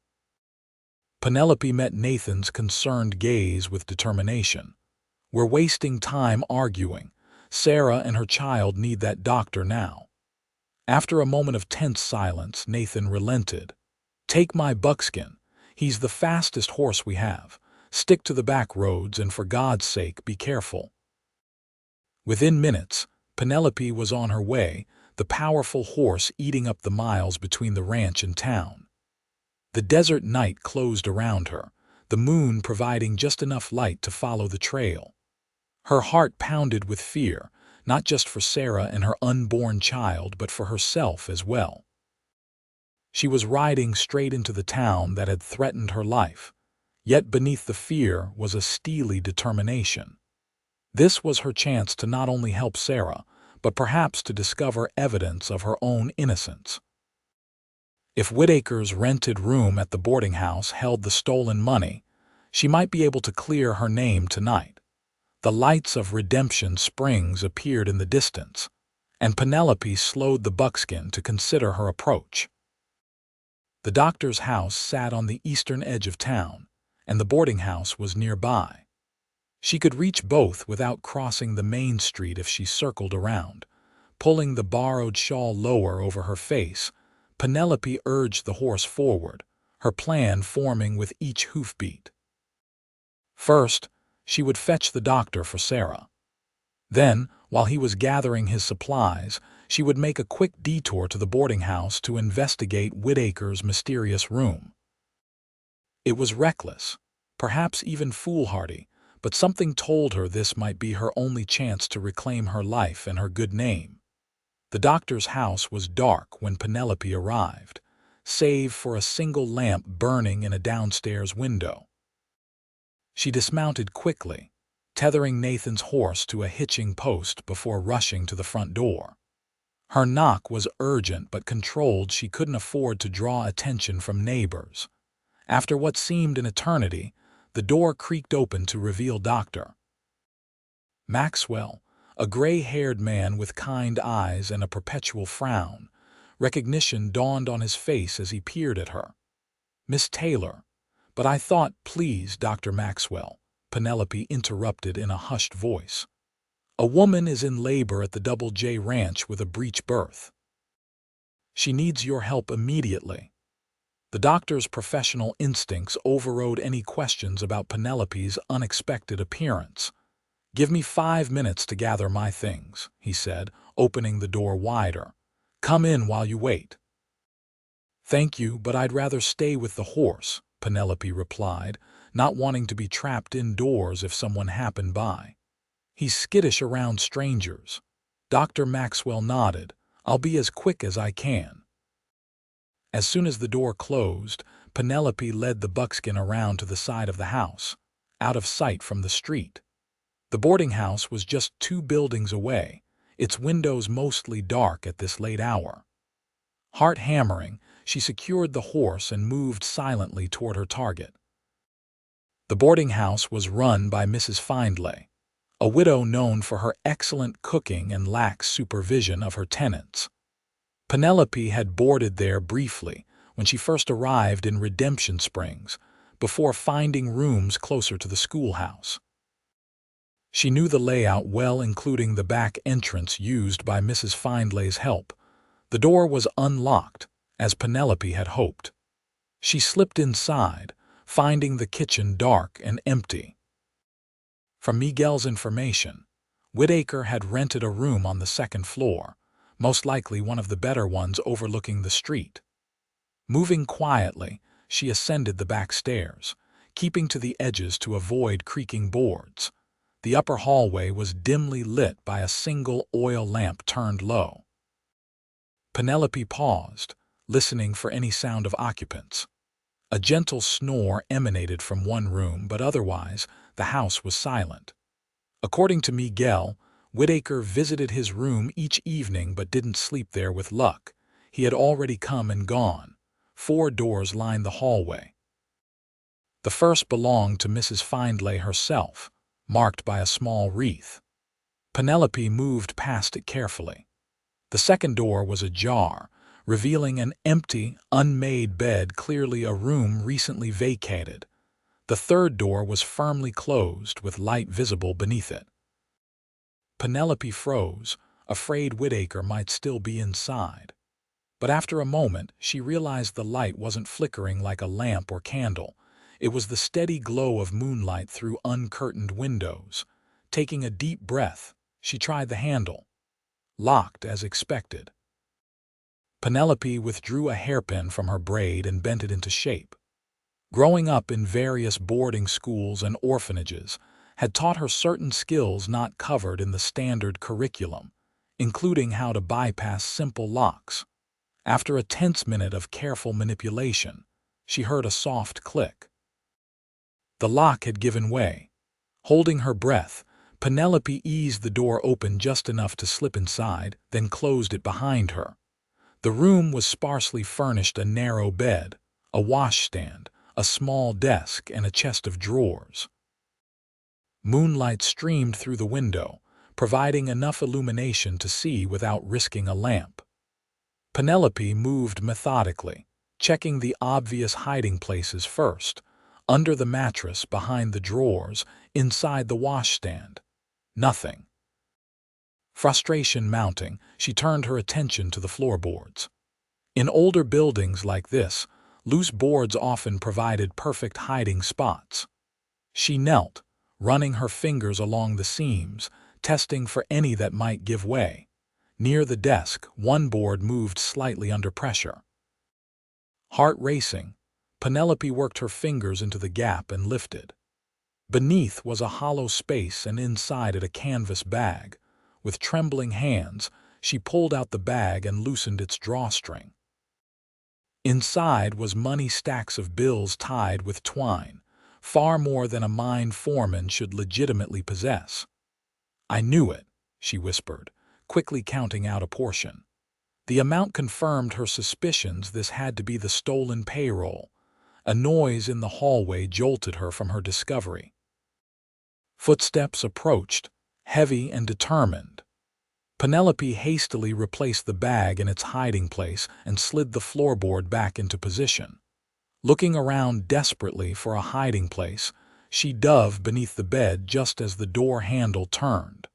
Penelope met Nathan's concerned gaze with determination. We're wasting time arguing. Sarah and her child need that doctor now. After a moment of tense silence, Nathan relented. Take my buckskin. He's the fastest horse we have. Stick to the back roads and for God's sake, be careful. Within minutes, Penelope was on her way, the powerful horse eating up the miles between the ranch and town. The desert night closed around her, the moon providing just enough light to follow the trail. Her heart pounded with fear, not just for Sarah and her unborn child, but for herself as well. She was riding straight into the town that had threatened her life, yet beneath the fear was a steely determination. This was her chance to not only help Sarah, but perhaps to discover evidence of her own innocence. If Whitaker's rented room at the boarding house held the stolen money, she might be able to clear her name tonight. The lights of Redemption Springs appeared in the distance, and Penelope slowed the buckskin to consider her approach. The doctor's house sat on the eastern edge of town, and the boarding house was nearby. She could reach both without crossing the main street if she circled around. Pulling the borrowed shawl lower over her face, Penelope urged the horse forward, her plan forming with each hoofbeat. First, she would fetch the doctor for Sarah. Then, while he was gathering his supplies, she would make a quick detour to the boarding house to investigate Whitaker's mysterious room. It was reckless, perhaps even foolhardy, but something told her this might be her only chance to reclaim her life and her good name. The doctor's house was dark when Penelope arrived, save for a single lamp burning in a downstairs window. She dismounted quickly, tethering Nathan's horse to a hitching post before rushing to the front door. Her knock was urgent but controlled. She couldn't afford to draw attention from neighbors. After what seemed an eternity, the door creaked open to reveal Dr. Maxwell, a gray-haired man with kind eyes and a perpetual frown. Recognition dawned on his face as he peered at her. Miss Taylor. But I thought, please, Dr. Maxwell, Penelope interrupted in a hushed voice. A woman is in labor at the Double J Ranch with a breech birth. She needs your help immediately. The doctor's professional instincts overrode any questions about Penelope's unexpected appearance. Give me 5 minutes to gather my things, he said, opening the door wider. Come in while you wait. Thank you, but I'd rather stay with the horse, Penelope replied, not wanting to be trapped indoors if someone happened by. He's skittish around strangers. Dr. Maxwell nodded. I'll be as quick as I can. As soon as the door closed, Penelope led the buckskin around to the side of the house, out of sight from the street. The boarding house was just 2 buildings away, its windows mostly dark at this late hour. Heart hammering, she secured the horse and moved silently toward her target. The boarding house was run by Mrs. Findlay, a widow known for her excellent cooking and lax supervision of her tenants. Penelope had boarded there briefly when she first arrived in Redemption Springs, before finding rooms closer to the schoolhouse. She knew the layout well, including the back entrance used by Mrs. Findlay's help. The door was unlocked, as Penelope had hoped. She slipped inside, finding the kitchen dark and empty. From Miguel's information, Whitaker had rented a room on the 2nd floor, most likely one of the better ones overlooking the street. Moving quietly, she ascended the back stairs, keeping to the edges to avoid creaking boards. The upper hallway was dimly lit by a single oil lamp turned low. Penelope paused, listening for any sound of occupants. A gentle snore emanated from one room, but otherwise the house was silent. According to Miguel, Whitaker visited his room each evening but didn't sleep there with luck. He had already come and gone. 4 doors lined the hallway. The first belonged to Mrs. Findlay herself, marked by a small wreath. Penelope moved past it carefully. The second door was ajar, revealing an empty, unmade bed, clearly a room recently vacated. The third door was firmly closed, with light visible beneath it. Penelope froze, afraid Whitaker might still be inside. But after a moment, she realized the light wasn't flickering like a lamp or candle. It was the steady glow of moonlight through uncurtained windows. Taking a deep breath, she tried the handle. Locked as expected. Penelope withdrew a hairpin from her braid and bent it into shape. Growing up in various boarding schools and orphanages had taught her certain skills not covered in the standard curriculum, including how to bypass simple locks. After a tense minute of careful manipulation, she heard a soft click. The lock had given way. Holding her breath, Penelope eased the door open just enough to slip inside, then closed it behind her. The room was sparsely furnished: a narrow bed, a washstand, a small desk, and a chest of drawers. Moonlight streamed through the window, providing enough illumination to see without risking a lamp. Penelope moved methodically, checking the obvious hiding places first: under the mattress, behind the drawers, inside the washstand. Nothing. Frustration mounting, she turned her attention to the floorboards. In older buildings like this, loose boards often provided perfect hiding spots. She knelt, running her fingers along the seams, testing for any that might give way. Near the desk, one board moved slightly under pressure. Heart racing, Penelope worked her fingers into the gap and lifted. Beneath was a hollow space, and inside it a canvas bag. With trembling hands, she pulled out the bag and loosened its drawstring. Inside was money, stacks of bills tied with twine, far more than a mine foreman should legitimately possess. "I knew it," she whispered, quickly counting out a portion. The amount confirmed her suspicions. This had to be the stolen payroll. A noise in the hallway jolted her from her discovery. Footsteps approached, heavy and determined. Penelope hastily replaced the bag in its hiding place and slid the floorboard back into position. Looking around desperately for a hiding place, she dove beneath the bed just as the door handle turned.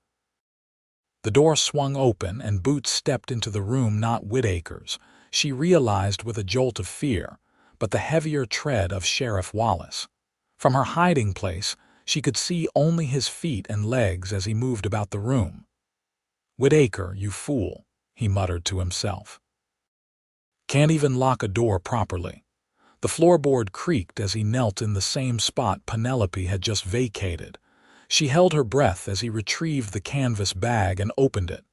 The door swung open and Boots stepped into the room. Not Whitaker's, she realized with a jolt of fear, but the heavier tread of Sheriff Wallace. From her hiding place, she could see only his feet and legs as he moved about the room. "Whitaker, you fool," he muttered to himself. "Can't even lock a door properly." The floorboard creaked as he knelt in the same spot Penelope had just vacated. She held her breath as he retrieved the canvas bag and opened it.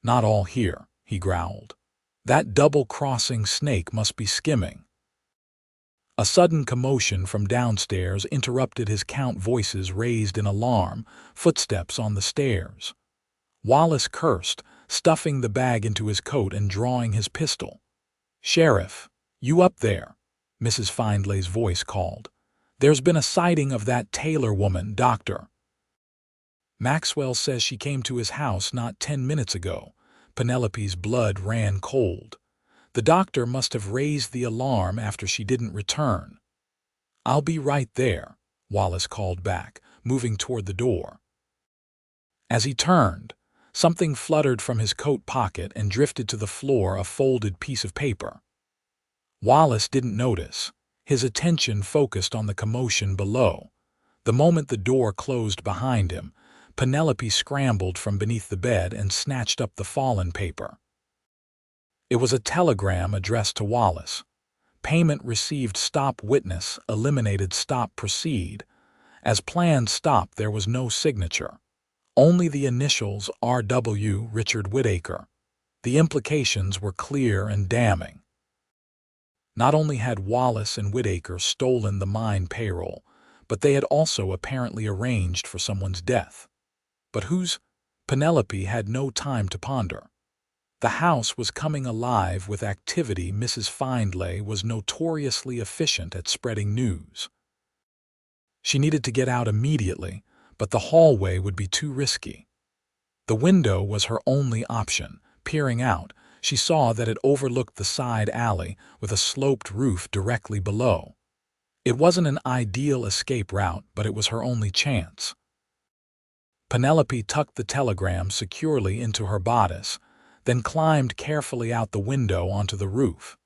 "Not all here," he growled. "That double-crossing snake must be skimming." A sudden commotion from downstairs interrupted his count, voices raised in alarm, footsteps on the stairs. Wallace cursed, stuffing the bag into his coat and drawing his pistol. "Sheriff, you up there?" Mrs. Findlay's voice called. "There's been a sighting of that Taylor woman, Doctor." "Maxwell says she came to his house not 10 minutes ago." Penelope's blood ran cold. The doctor must have raised the alarm after she didn't return. "I'll be right there," Wallace called back, moving toward the door. As he turned, something fluttered from his coat pocket and drifted to the floor, a folded piece of paper. Wallace didn't notice. His attention focused on the commotion below. The moment the door closed behind him, Penelope scrambled from beneath the bed and snatched up the fallen paper. It was a telegram addressed to Wallace. "Payment received. Stop witness. Eliminated. Stop proceed." As planned, stop. There was no signature. Only the initials R.W. Richard Whitaker. The implications were clear and damning. Not only had Wallace and Whitaker stolen the mine payroll, but they had also apparently arranged for someone's death. But whose? Penelope had no time to ponder. The house was coming alive with activity. Mrs. Findlay was notoriously efficient at spreading news. She needed to get out immediately, but the hallway would be too risky. The window was her only option. Peering out, she saw that it overlooked the side alley with a sloped roof directly below. It wasn't an ideal escape route, but it was her only chance. Penelope tucked the telegram securely into her bodice, then climbed carefully out the window onto the roof.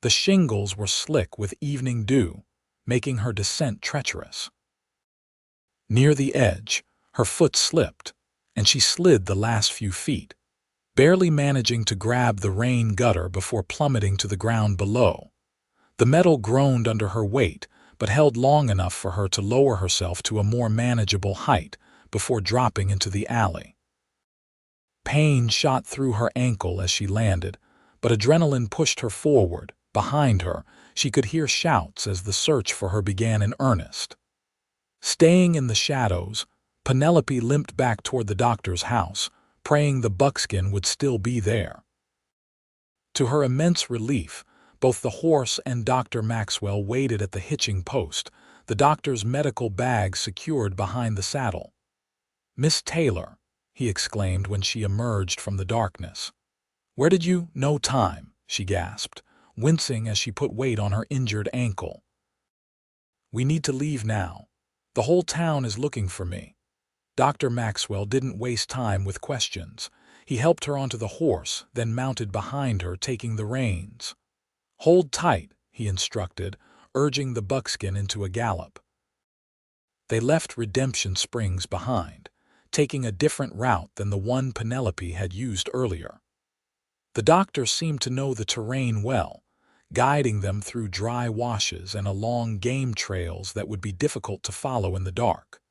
The shingles were slick with evening dew, making her descent treacherous. Near the edge, her foot slipped, and she slid the last few feet, barely managing to grab the rain gutter before plummeting to the ground below. The metal groaned under her weight, but held long enough for her to lower herself to a more manageable height before dropping into the alley. Pain shot through her ankle as she landed, but adrenaline pushed her forward. Behind her, she could hear shouts as the search for her began in earnest. Staying in the shadows, Penelope limped back toward the doctor's house, praying the buckskin would still be there. To her immense relief, both the horse and Dr. Maxwell waited at the hitching post, the doctor's medical bag secured behind the saddle. "Miss Taylor," he exclaimed when she emerged from the darkness. "Where did you— No time," she gasped, wincing as she put weight on her injured ankle. "We need to leave now. The whole town is looking for me." Dr. Maxwell didn't waste time with questions. He helped her onto the horse, then mounted behind her, taking the reins. "Hold tight," he instructed, urging the buckskin into a gallop. They left Redemption Springs behind, taking a different route than the one Penelope had used earlier. The doctor seemed to know the terrain well, guiding them through dry washes and along game trails that would be difficult to follow in the dark.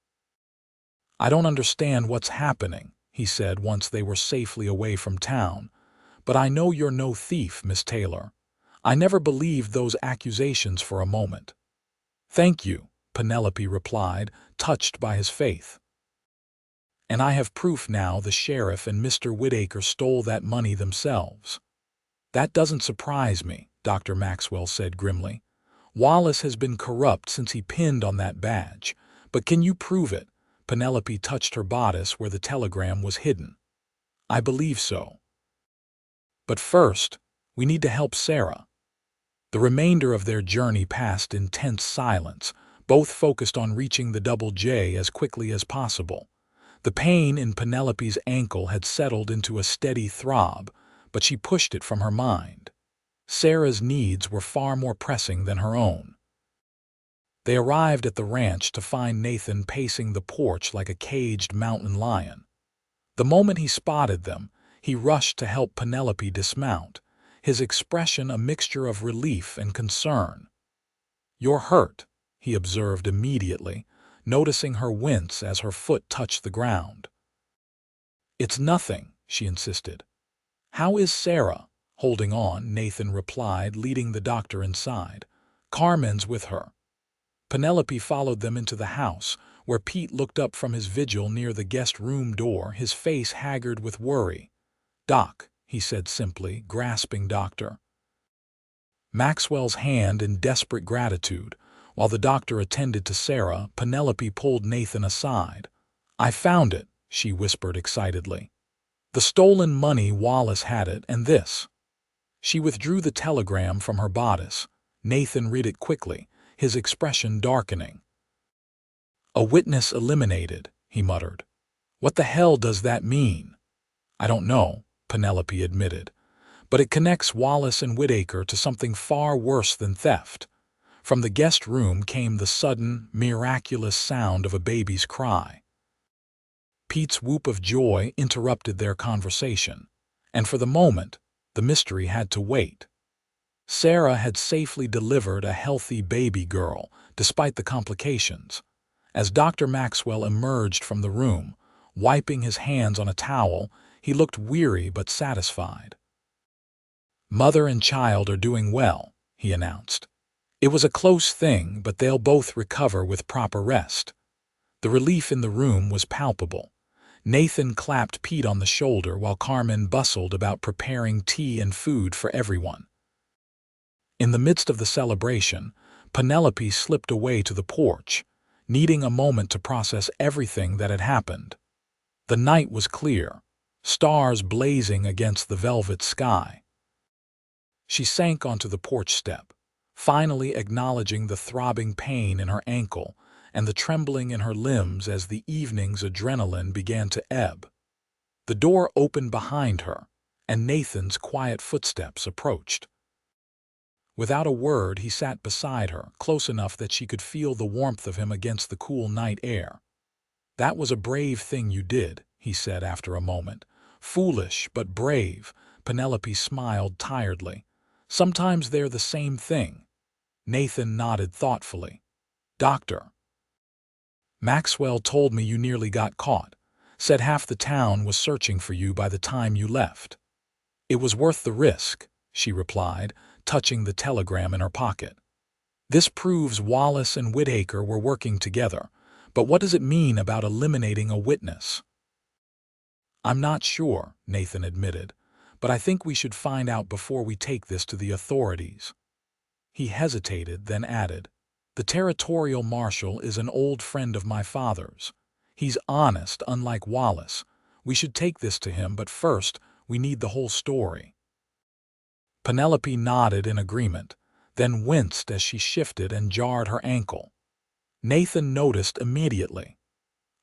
"I don't understand what's happening," he said once they were safely away from town, "but I know you're no thief, Miss Taylor. I never believed those accusations for a moment." "Thank you," Penelope replied, touched by his faith. "And I have proof now the sheriff and Mr. Whitaker stole that money themselves." "That doesn't surprise me," Dr. Maxwell said grimly. "Wallace has been corrupt since he pinned on that badge. But can you prove it?" Penelope touched her bodice where the telegram was hidden. "I believe so. But first, we need to help Sarah." The remainder of their journey passed in tense silence, both focused on reaching the Double J as quickly as possible. The pain in Penelope's ankle had settled into a steady throb, but she pushed it from her mind. Sarah's needs were far more pressing than her own. They arrived at the ranch to find Nathan pacing the porch like a caged mountain lion. The moment he spotted them, he rushed to help Penelope dismount, his expression a mixture of relief and concern. "You're hurt," he observed immediately, noticing her wince as her foot touched the ground. "It's nothing," she insisted. "How is Sarah?" "Holding on," Nathan replied, leading the doctor inside. "Carmen's with her." Penelope followed them into the house, where Pete looked up from his vigil near the guest room door, his face haggard with worry. "Doc," he said simply, grasping Dr. Maxwell's hand in desperate gratitude. While the doctor attended to Sarah, Penelope pulled Nathan aside. "I found it," she whispered excitedly. "The stolen money, Wallace had it, and this." She withdrew the telegram from her bodice. Nathan read it quickly, his expression darkening. "A witness eliminated," he muttered. "What the hell does that mean?" "I don't know," Penelope admitted. "But it connects Wallace and Whitaker to something far worse than theft." From the guest room came the sudden, miraculous sound of a baby's cry. Pete's whoop of joy interrupted their conversation, and for the moment, the mystery had to wait. Sarah had safely delivered a healthy baby girl, despite the complications. As Dr. Maxwell emerged from the room, wiping his hands on a towel, he looked weary but satisfied. "Mother and child are doing well," he announced. "It was a close thing, but they'll both recover with proper rest." The relief in the room was palpable. Nathan clapped Pete on the shoulder while Carmen bustled about preparing tea and food for everyone. In the midst of the celebration, Penelope slipped away to the porch, needing a moment to process everything that had happened. The night was clear, stars blazing against the velvet sky. She sank onto the porch step, finally acknowledging the throbbing pain in her ankle and the trembling in her limbs as the evening's adrenaline began to ebb. The door opened behind her, and Nathan's quiet footsteps approached. Without a word, he sat beside her, close enough that she could feel the warmth of him against the cool night air. "That was a brave thing you did," he said after a moment. "Foolish, but brave." Penelope smiled tiredly. "Sometimes they're the same thing." Nathan nodded thoughtfully. "Doctor, Maxwell told me you nearly got caught. Said half the town was searching for you by the time you left." "It was worth the risk," she replied, touching the telegram in her pocket. "This proves Wallace and Whitaker were working together. But what does it mean about eliminating a witness?" "I'm not sure," Nathan admitted, "but I think we should find out before we take this to the authorities." He hesitated, then added, "The territorial marshal is an old friend of my father's. He's honest, unlike Wallace. We should take this to him, but first we need the whole story." Penelope nodded in agreement, then winced as she shifted and jarred her ankle. Nathan noticed immediately.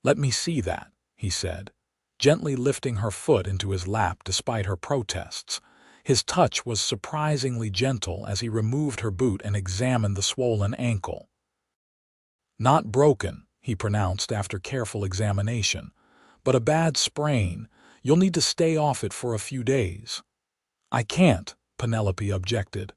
"Let me see that," he said, gently lifting her foot into his lap despite her protests. His touch was surprisingly gentle as he removed her boot and examined the swollen ankle. "Not broken," he pronounced after careful examination, "but a bad sprain. You'll need to stay off it for a few days." "I can't," Penelope objected.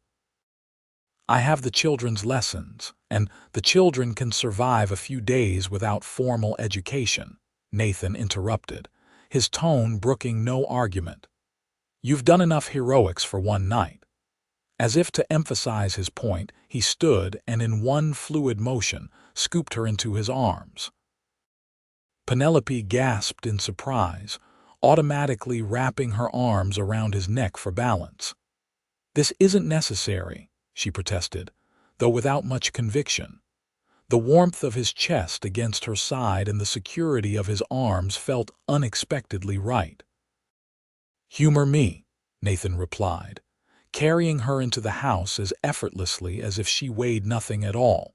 "I have the children's lessons, and the children can survive a few days without formal education," Nathan interrupted, his tone brooking no argument. "You've done enough heroics for one night." As if to emphasize his point, he stood and in one fluid motion scooped her into his arms. Penelope gasped in surprise, automatically wrapping her arms around his neck for balance. "This isn't necessary," she protested, though without much conviction. The warmth of his chest against her side and the security of his arms felt unexpectedly right. "Humor me," Nathan replied, carrying her into the house as effortlessly as if she weighed nothing at all.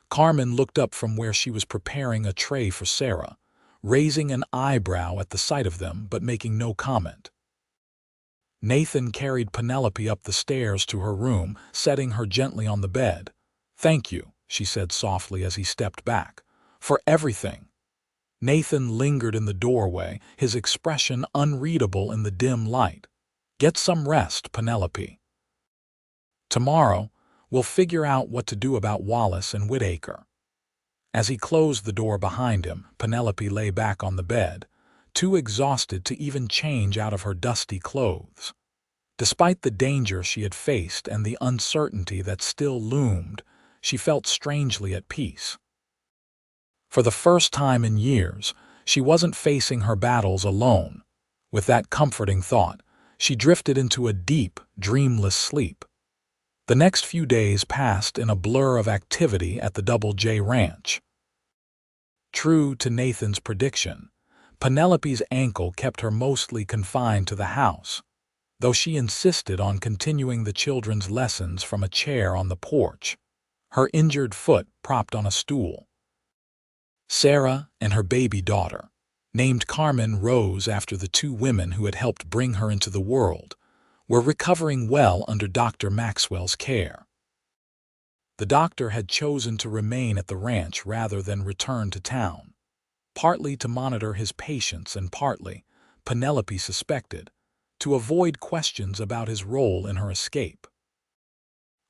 Carmen looked up from where she was preparing a tray for Sarah, raising an eyebrow at the sight of them but making no comment. Nathan carried Penelope up the stairs to her room, setting her gently on the bed. "Thank you," she said softly as he stepped back, "for everything." Nathan lingered in the doorway, his expression unreadable in the dim light. "Get some rest, Penelope. Tomorrow, we'll figure out what to do about Wallace and Whitaker." As he closed the door behind him, Penelope lay back on the bed, too exhausted to even change out of her dusty clothes. Despite the danger she had faced and the uncertainty that still loomed, she felt strangely at peace. For the first time in years, she wasn't facing her battles alone. With that comforting thought, she drifted into a deep, dreamless sleep. The next few days passed in a blur of activity at the Double J Ranch. True to Nathan's prediction, Penelope's ankle kept her mostly confined to the house, though she insisted on continuing the children's lessons from a chair on the porch, her injured foot propped on a stool. Sarah and her baby daughter, named Carmen Rose after the two women who had helped bring her into the world, were recovering well under Dr. Maxwell's care. The doctor had chosen to remain at the ranch rather than return to town, partly to monitor his patients and partly, Penelope suspected, to avoid questions about his role in her escape.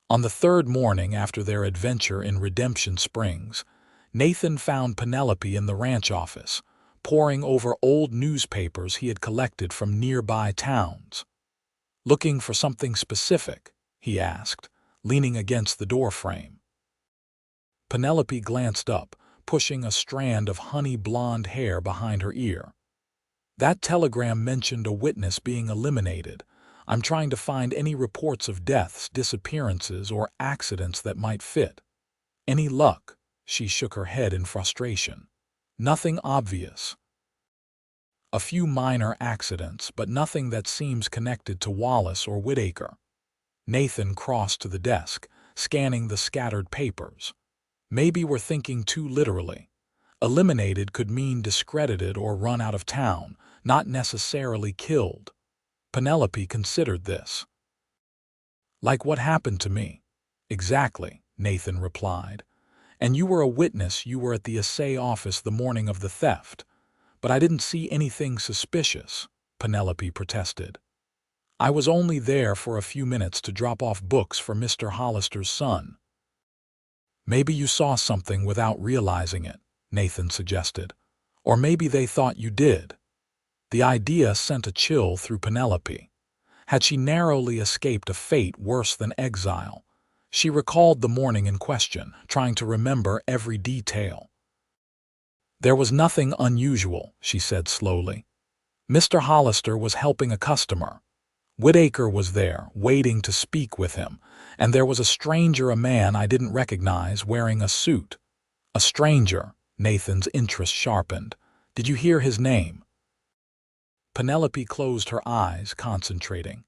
On the third morning after their adventure in Redemption Springs, Nathan found Penelope in the ranch office, poring over old newspapers he had collected from nearby towns. "Looking for something specific?" he asked, leaning against the doorframe. Penelope glanced up, pushing a strand of honey-blonde hair behind her ear. That telegram mentioned a witness being eliminated. I'm trying to find any reports of deaths, disappearances, or accidents that might fit. Any luck? She shook her head in frustration. Nothing obvious. A few minor accidents, but nothing that seems connected to Wallace or Whitaker. Nathan crossed to the desk, scanning the scattered papers. Maybe we're thinking too literally. Eliminated could mean discredited or run out of town, not necessarily killed. Penelope considered this. Like what happened to me. Exactly, Nathan replied. And you were a witness. You were at the assay office the morning of the theft. But I didn't see anything suspicious, Penelope protested. I was only there for a few minutes to drop off books for Mr. Hollister's son. Maybe you saw something without realizing it, Nathan suggested. Or maybe they thought you did. The idea sent a chill through Penelope. Had she narrowly escaped a fate worse than exile? She recalled the morning in question, trying to remember every detail. There was nothing unusual, she said slowly. Mr. Hollister was helping a customer. Whitaker was there, waiting to speak with him, and there was a stranger, a man I didn't recognize, wearing a suit. A stranger, Nathan's interest sharpened. Did you hear his name? Penelope closed her eyes, concentrating.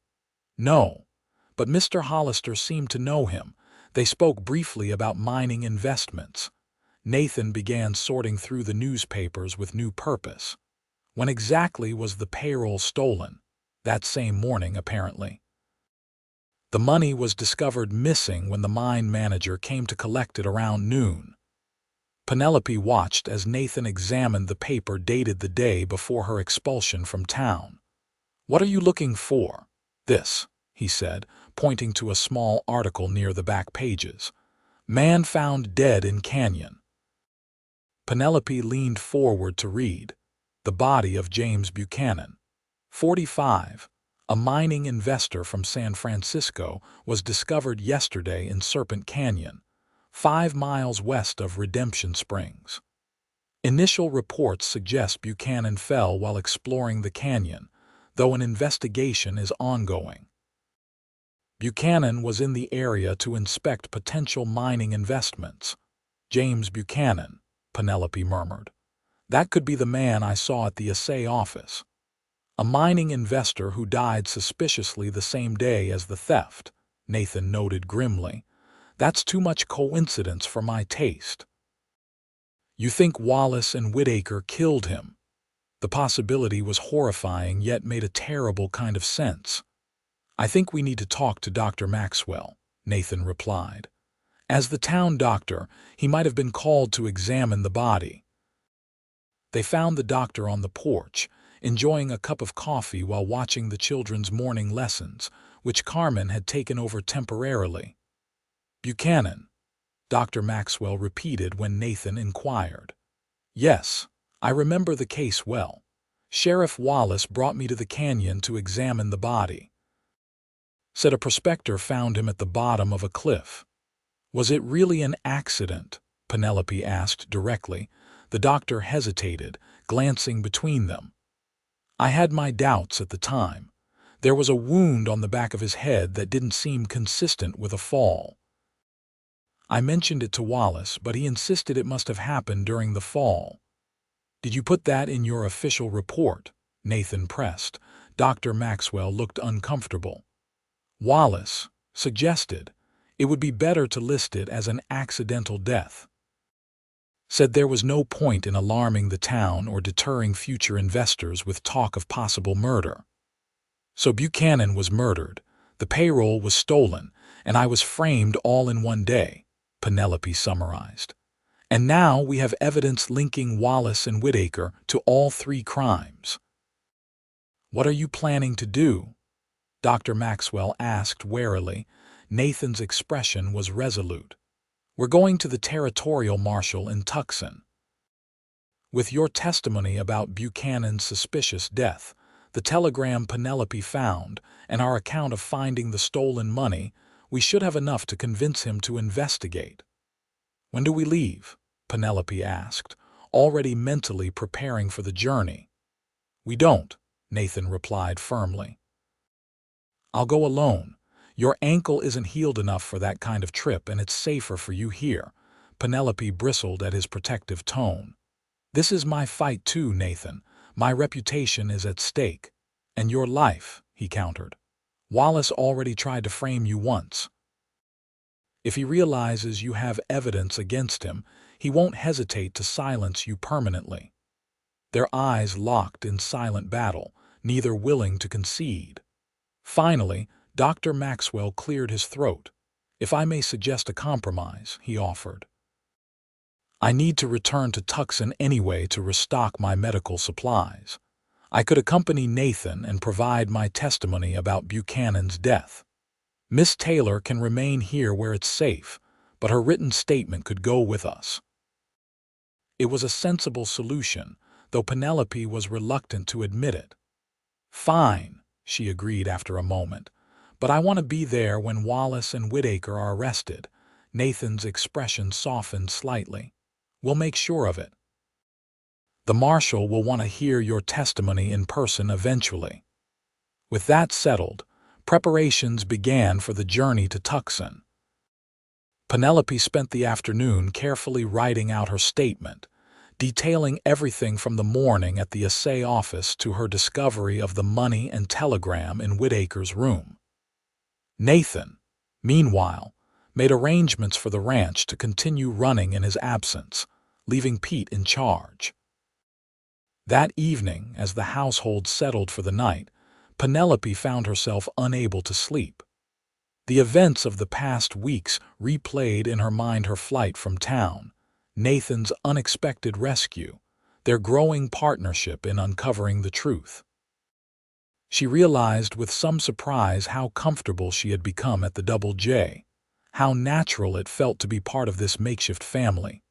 No, but Mr. Hollister seemed to know him. They spoke briefly about mining investments. Nathan began sorting through the newspapers with new purpose. When exactly was the payroll stolen? That same morning, apparently. The money was discovered missing when the mine manager came to collect it around noon. Penelope watched as Nathan examined the paper dated the day before her expulsion from town. What are you looking for? This, he said, pointing to a small article near the back pages. Man found dead in canyon. Penelope leaned forward to read. The body of James Buchanan, 45, a mining investor from San Francisco, was discovered yesterday in Serpent Canyon, 5 miles west of Redemption Springs. Initial reports suggest Buchanan fell while exploring the canyon, though an investigation is ongoing. Buchanan was in the area to inspect potential mining investments. James Buchanan, Penelope murmured. That could be the man I saw at the assay office. A mining investor who died suspiciously the same day as the theft, Nathan noted grimly. That's too much coincidence for my taste. You think Wallace and Whitaker killed him? The possibility was horrifying yet made a terrible kind of sense. I think we need to talk to Dr. Maxwell, Nathan replied. As the town doctor, he might have been called to examine the body. They found the doctor on the porch, enjoying a cup of coffee while watching the children's morning lessons, which Carmen had taken over temporarily. Buchanan, Dr. Maxwell repeated when Nathan inquired. Yes, I remember the case well. Sheriff Wallace brought me to the canyon to examine the body. Said a prospector found him at the bottom of a cliff. Was it really an accident? Penelope asked directly. The doctor hesitated, glancing between them. I had my doubts at the time. There was a wound on the back of his head that didn't seem consistent with a fall. I mentioned it to Wallace, but he insisted it must have happened during the fall. Did you put that in your official report? Nathan pressed. Dr. Maxwell looked uncomfortable. Wallace suggested it would be better to list it as an accidental death. Said there was no point in alarming the town or deterring future investors with talk of possible murder. So Buchanan was murdered, the payroll was stolen, and I was framed all in one day, Penelope summarized. And now we have evidence linking Wallace and Whitaker to all 3 crimes. What are you planning to do? Dr. Maxwell asked warily. Nathan's expression was resolute. We're going to the territorial marshal in Tucson. With your testimony about Buchanan's suspicious death, the telegram Penelope found, and our account of finding the stolen money, We should have enough to convince him to investigate. When do we leave? Penelope asked, already mentally preparing for the journey. We don't, Nathan replied firmly. I'll go alone. Your ankle isn't healed enough for that kind of trip, and it's safer for you here. Penelope bristled at his protective tone. This is my fight too, Nathan. My reputation is at stake. And your life, he countered. Wallace already tried to frame you once. If he realizes you have evidence against him, he won't hesitate to silence you permanently. Their eyes locked in silent battle, neither willing to concede. Finally, Dr. Maxwell cleared his throat. If I may suggest a compromise, he offered. I need to return to Tucson anyway to restock my medical supplies. I could accompany Nathan and provide my testimony about Buchanan's death. Miss Taylor can remain here where it's safe, but her written statement could go with us. It was a sensible solution, though Penelope was reluctant to admit it. Fine, she agreed after a moment, but I want to be there when Wallace and Whitaker are arrested. Nathan's expression softened slightly. We'll make sure of it. The marshal will want to hear your testimony in person eventually. With that settled, preparations began for the journey to Tucson. Penelope spent the afternoon carefully writing out her statement, detailing everything from the morning at the assay office to her discovery of the money and telegram in Whitaker's room. Nathan, meanwhile, made arrangements for the ranch to continue running in his absence, leaving Pete in charge. That evening, as the household settled for the night, Penelope found herself unable to sleep. The events of the past weeks replayed in her mind: her flight from town, Nathan's unexpected rescue, their growing partnership in uncovering the truth. She realized with some surprise how comfortable she had become at the Double J, how natural it felt to be part of this makeshift family.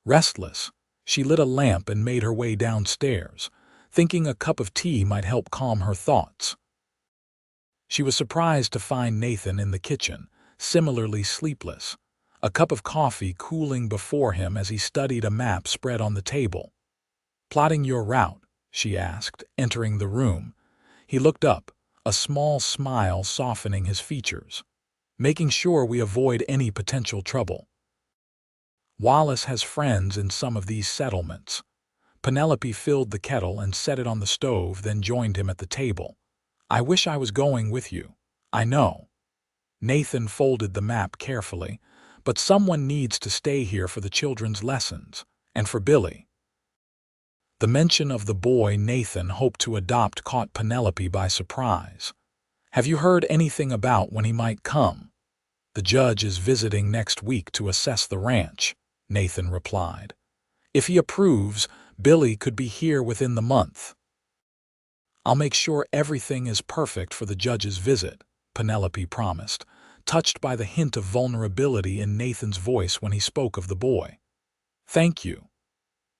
Restless, she lit a lamp and made her way downstairs, thinking a cup of tea might help calm her thoughts. She was surprised to find Nathan in the kitchen, similarly sleepless, a cup of coffee cooling before him as he studied a map spread on the table. "Plotting your route?" she asked, entering the room. He looked up, a small smile softening his features. "Making sure we avoid any potential trouble. Wallace has friends in some of these settlements." Penelope filled the kettle and set it on the stove, then joined him at the table. "I wish I was going with you. I know." Nathan folded the map carefully. "But someone needs to stay here for the children's lessons, and for Billy." The mention of the boy Nathan hoped to adopt caught Penelope by surprise. "Have you heard anything about when he might come?" "The judge is visiting next week to assess the ranch," Nathan replied. "If he approves, Billy could be here within the month." "I'll make sure everything is perfect for the judge's visit," Penelope promised, touched by the hint of vulnerability in Nathan's voice when he spoke of the boy. "Thank you."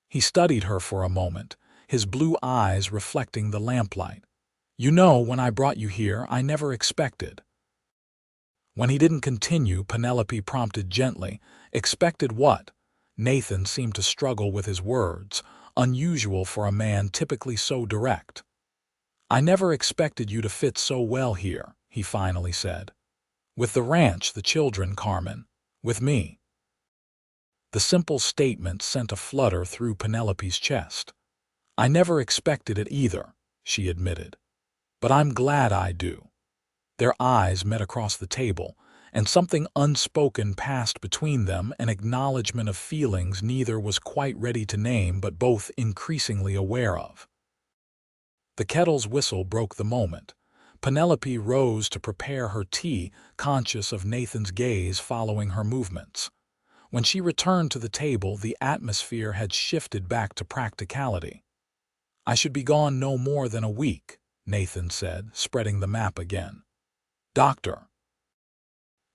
He studied her for a moment, his blue eyes reflecting the lamplight. "You know, when I brought you here, I never expected." When he didn't continue, Penelope prompted gently, "Expected what?" Nathan seemed to struggle with his words, unusual for a man typically so direct. "I never expected you to fit so well here," he finally said. "With the ranch, the children, Carmen. With me." The simple statement sent a flutter through Penelope's chest. "I never expected it either," she admitted. "But I'm glad I do." Their eyes met across the table, and something unspoken passed between them, an acknowledgement of feelings neither was quite ready to name but both increasingly aware of. The kettle's whistle broke the moment. Penelope rose to prepare her tea, conscious of Nathan's gaze following her movements. When she returned to the table, the atmosphere had shifted back to practicality. "I should be gone no more than a week," Nathan said, spreading the map again. "Doctor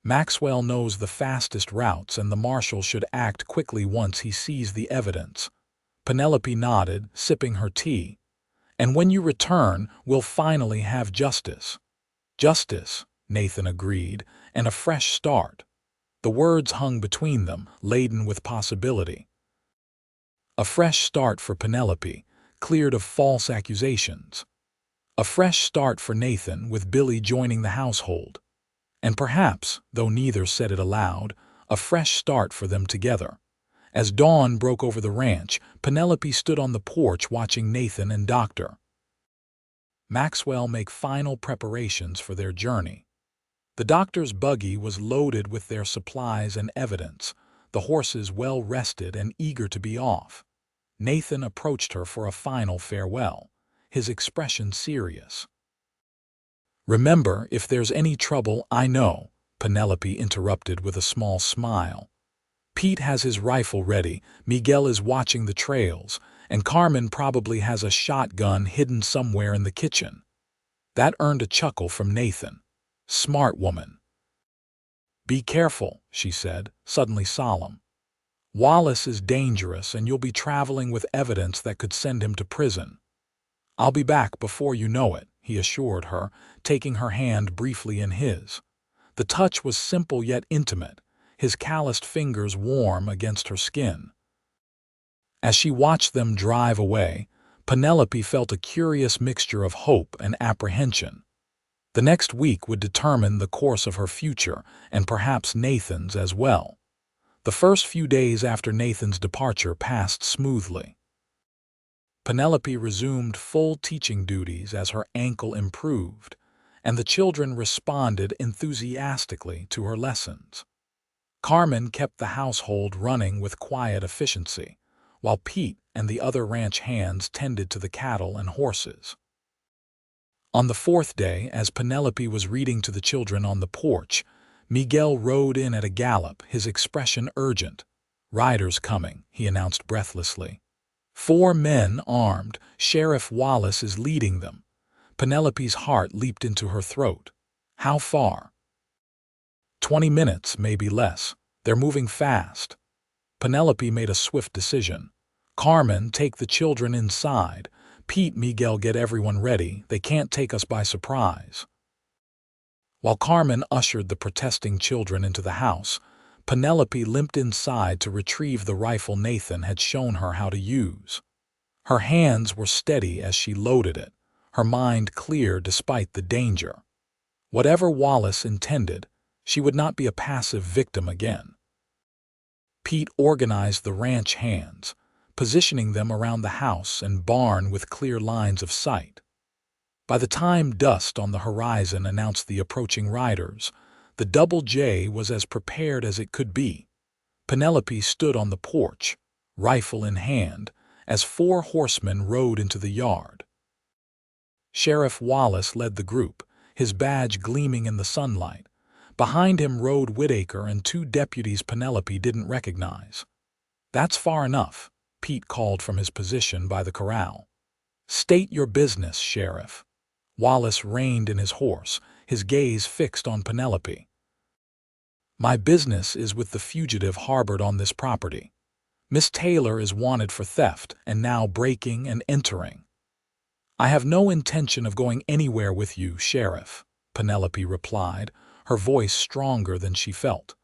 Maxwell knows the fastest routes, and the marshal should act quickly once he sees the evidence." Penelope nodded, sipping her tea. "And when you return, we'll finally have justice." "Justice," Nathan agreed, and a fresh start. The words hung between them, laden with possibility. A fresh start for Penelope, cleared of false accusations. A fresh start for Nathan, with Billy joining the household. And perhaps, though neither said it aloud, a fresh start for them together. As dawn broke over the ranch, Penelope stood on the porch watching Nathan and Dr. Maxwell make final preparations for their journey. The doctor's buggy was loaded with their supplies and evidence, the horses well rested and eager to be off. Nathan approached her for a final farewell, his expression serious. "Remember, if there's any trouble, I know," Penelope interrupted with a small smile. "Pete has his rifle ready, Miguel is watching the trails, and Carmen probably has a shotgun hidden somewhere in the kitchen." That earned a chuckle from Nathan. "Smart woman." "Be careful," she said, suddenly solemn. "Wallace is dangerous, and you'll be traveling with evidence that could send him to prison." "I'll be back before you know it," he assured her, taking her hand briefly in his. The touch was simple yet intimate, his calloused fingers warm against her skin. As she watched them drive away, Penelope felt a curious mixture of hope and apprehension. The next week would determine the course of her future, and perhaps Nathan's as well. The first few days after Nathan's departure passed smoothly. Penelope resumed full teaching duties as her ankle improved, and the children responded enthusiastically to her lessons. Carmen kept the household running with quiet efficiency, while Pete and the other ranch hands tended to the cattle and horses. On the fourth day, as Penelope was reading to the children on the porch, Miguel rode in at a gallop, his expression urgent. "Riders coming," he announced breathlessly. 4 men armed, Sheriff Wallace is leading them. Penelope's heart leaped into her throat. "How far?" 20 minutes, maybe less. They're moving fast." Penelope made a swift decision. "Carmen, take the children inside. Pete, Miguel, get everyone ready. They can't take us by surprise." While Carmen ushered the protesting children into the house, Penelope limped inside to retrieve the rifle Nathan had shown her how to use. Her hands were steady as she loaded it, her mind clear despite the danger. Whatever Wallace intended, she would not be a passive victim again. Pete organized the ranch hands, positioning them around the house and barn with clear lines of sight. By the time dust on the horizon announced the approaching riders, the Double J was as prepared as it could be. Penelope stood on the porch, rifle in hand, as 4 horsemen rode into the yard. Sheriff Wallace led the group, his badge gleaming in the sunlight. Behind him rode Whitaker and 2 deputies Penelope didn't recognize. "That's far enough," Pete called from his position by the corral. "State your business, Sheriff." Wallace reined in his horse, his gaze fixed on Penelope. "My business is with the fugitive harbored on this property. Miss Taylor is wanted for theft and now breaking and entering." "I have no intention of going anywhere with you, Sheriff," Penelope replied, her voice stronger than she felt.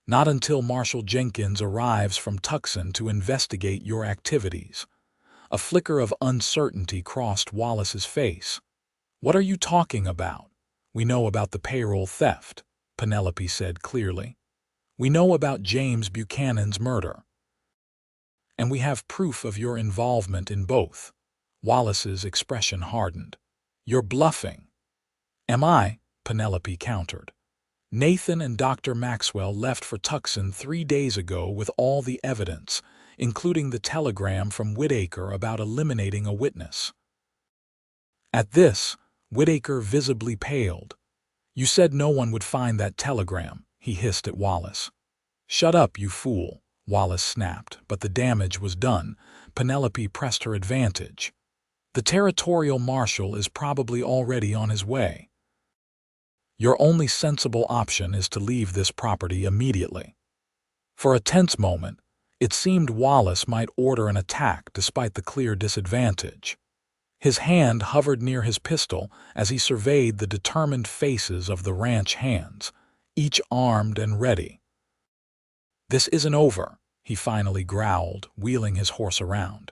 "Not until Marshal Jenkins arrives from Tucson to investigate your activities." A flicker of uncertainty crossed Wallace's face. "What are you talking about?" "We know about the payroll theft," Penelope said clearly. "We know about James Buchanan's murder. And we have proof of your involvement in both." Wallace's expression hardened. "You're bluffing." "Am I?" Penelope countered. "Nathan and Dr. Maxwell left for Tucson 3 days ago with all the evidence, including the telegram from Whitaker about eliminating a witness." At this, Whitaker visibly paled. "You said no one would find that telegram," he hissed at Wallace. "Shut up, you fool," Wallace snapped, but the damage was done. Penelope pressed her advantage. "The territorial marshal is probably already on his way. Your only sensible option is to leave this property immediately." For a tense moment, it seemed Wallace might order an attack despite the clear disadvantage. His hand hovered near his pistol as he surveyed the determined faces of the ranch hands, each armed and ready. "This isn't over," he finally growled, wheeling his horse around.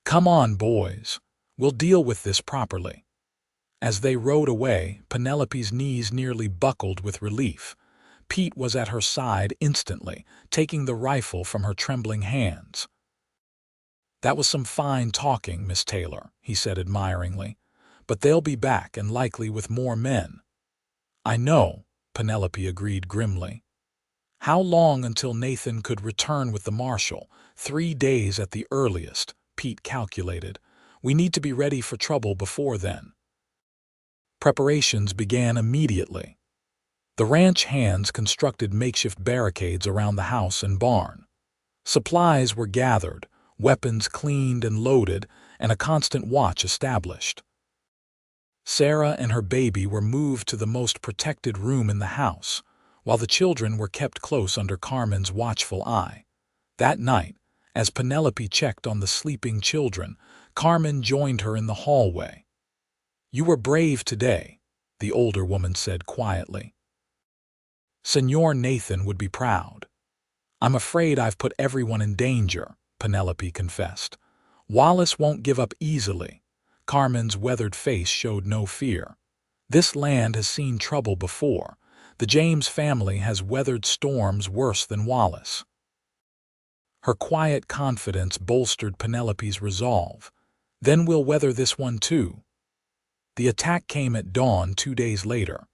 "Come on, boys. We'll deal with this properly." As they rode away, Penelope's knees nearly buckled with relief. Pete was at her side instantly, taking the rifle from her trembling hands. "That was some fine talking, Miss Taylor," he said admiringly. "But they'll be back, and likely with more men." "I know," Penelope agreed grimly. How long until Nathan could return with the marshal? 3 days at the earliest, Pete calculated. We need to be ready for trouble before then. Preparations began immediately. The ranch hands constructed makeshift barricades around the house and barn. Supplies were gathered, weapons cleaned and loaded, and a constant watch established. Sarah and her baby were moved to the most protected room in the house, while the children were kept close under Carmen's watchful eye. That night, as Penelope checked on the sleeping children, Carmen joined her in the hallway. "You were brave today," the older woman said quietly. "Senor Nathan would be proud." "I'm afraid I've put everyone in danger," Penelope confessed. "Wallace won't give up easily." Carmen's weathered face showed no fear. "This land has seen trouble before. The James family has weathered storms worse than Wallace." Her quiet confidence bolstered Penelope's resolve. "Then we'll weather this one too." The attack came at dawn 2 days later.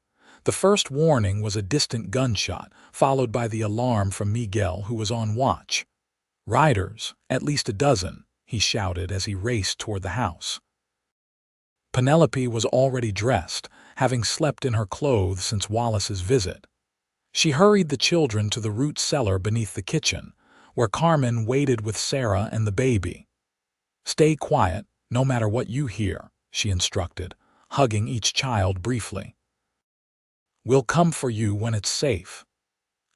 The first warning was a distant gunshot, followed by the alarm from Miguel, who was on watch. "Riders, at least a dozen," he shouted as he raced toward the house. Penelope was already dressed, having slept in her clothes since Wallace's visit. She hurried the children to the root cellar beneath the kitchen, where Carmen waited with Sarah and the baby. "Stay quiet, no matter what you hear," she instructed, hugging each child briefly. "We'll come for you when it's safe."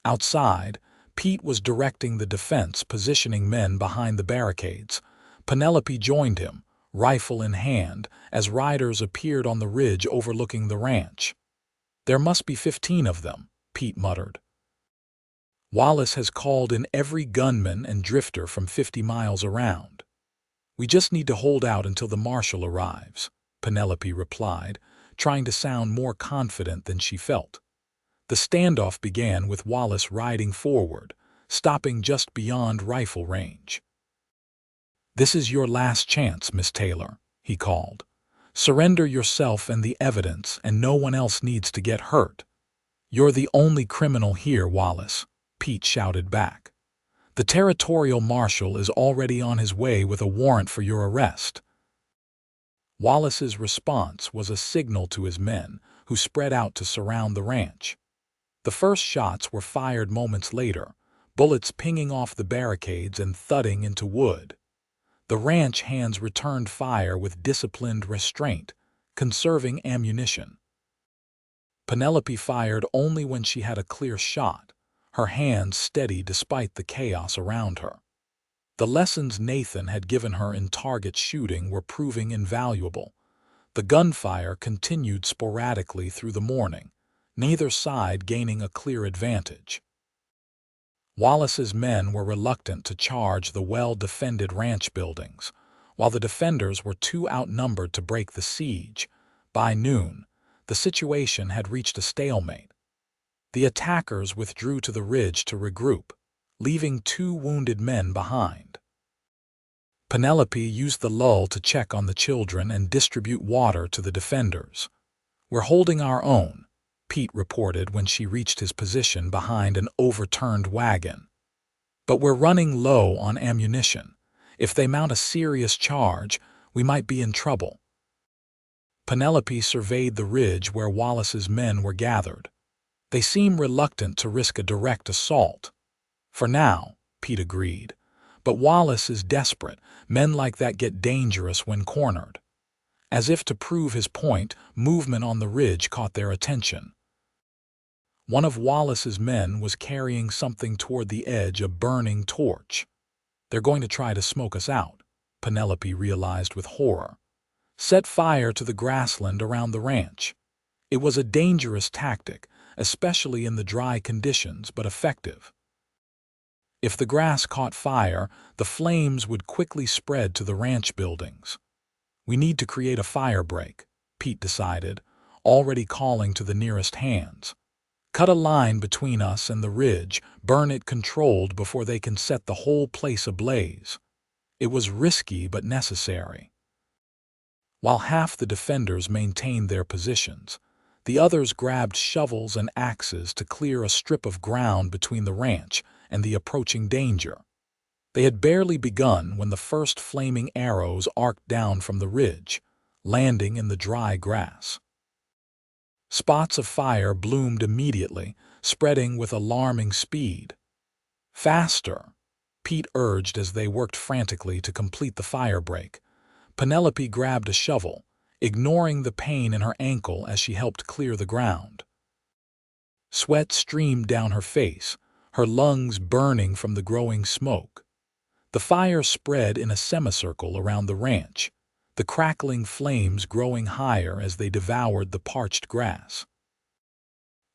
Outside, Pete was directing the defense, positioning men behind the barricades. Penelope joined him, rifle in hand, as riders appeared on the ridge overlooking the ranch. "There must be 15 of them," Pete muttered. "Wallace has called in every gunman and drifter from 50 miles around. We just need to hold out until the marshal arrives," Penelope replied, trying to sound more confident than she felt. The standoff began with Wallace riding forward, stopping just beyond rifle range. "This is your last chance, Miss Taylor," he called. "Surrender yourself and the evidence, and no one else needs to get hurt." "You're the only criminal here, Wallace," Pete shouted back. "The territorial marshal is already on his way with a warrant for your arrest." Wallace's response was a signal to his men, who spread out to surround the ranch. The first shots were fired moments later, bullets pinging off the barricades and thudding into wood. The ranch hands returned fire with disciplined restraint, conserving ammunition. Penelope fired only when she had a clear shot, her hands steady despite the chaos around her. The lessons Nathan had given her in target shooting were proving invaluable. The gunfire continued sporadically through the morning, neither side gaining a clear advantage. Wallace's men were reluctant to charge the well-defended ranch buildings, while the defenders were too outnumbered to break the siege. By noon, the situation had reached a stalemate. The attackers withdrew to the ridge to regroup, leaving 2 wounded men behind. Penelope used the lull to check on the children and distribute water to the defenders. "We're holding our own," Pete reported when she reached his position behind an overturned wagon. "But we're running low on ammunition. If they mount a serious charge, we might be in trouble." Penelope surveyed the ridge where Wallace's men were gathered. "They seem reluctant to risk a direct assault." "For now," Pete agreed. "But Wallace is desperate. Men like that get dangerous when cornered." As if to prove his point, movement on the ridge caught their attention. One of Wallace's men was carrying something toward the edge, a burning torch. "They're going to try to smoke us out," Penelope realized with horror. set fire to the grassland around the ranch. It was a dangerous tactic, especially in the dry conditions, but effective. If the grass caught fire, the flames would quickly spread to the ranch buildings. "We need to create a fire break," Pete decided, already calling to the nearest hands. "Cut a line between us and the ridge, burn it controlled before they can set the whole place ablaze." It was risky but necessary. While half the defenders maintained their positions, the others grabbed shovels and axes to clear a strip of ground between the ranch and the approaching danger. They had barely begun when the first flaming arrows arced down from the ridge, landing in the dry grass. Spots of fire bloomed immediately, spreading with alarming speed. "Faster!" Pete urged as they worked frantically to complete the fire break. Penelope grabbed a shovel, ignoring the pain in her ankle as she helped clear the ground. Sweat streamed down her face, her lungs burning from the growing smoke. The fire spread in a semicircle around the ranch, the crackling flames growing higher as they devoured the parched grass.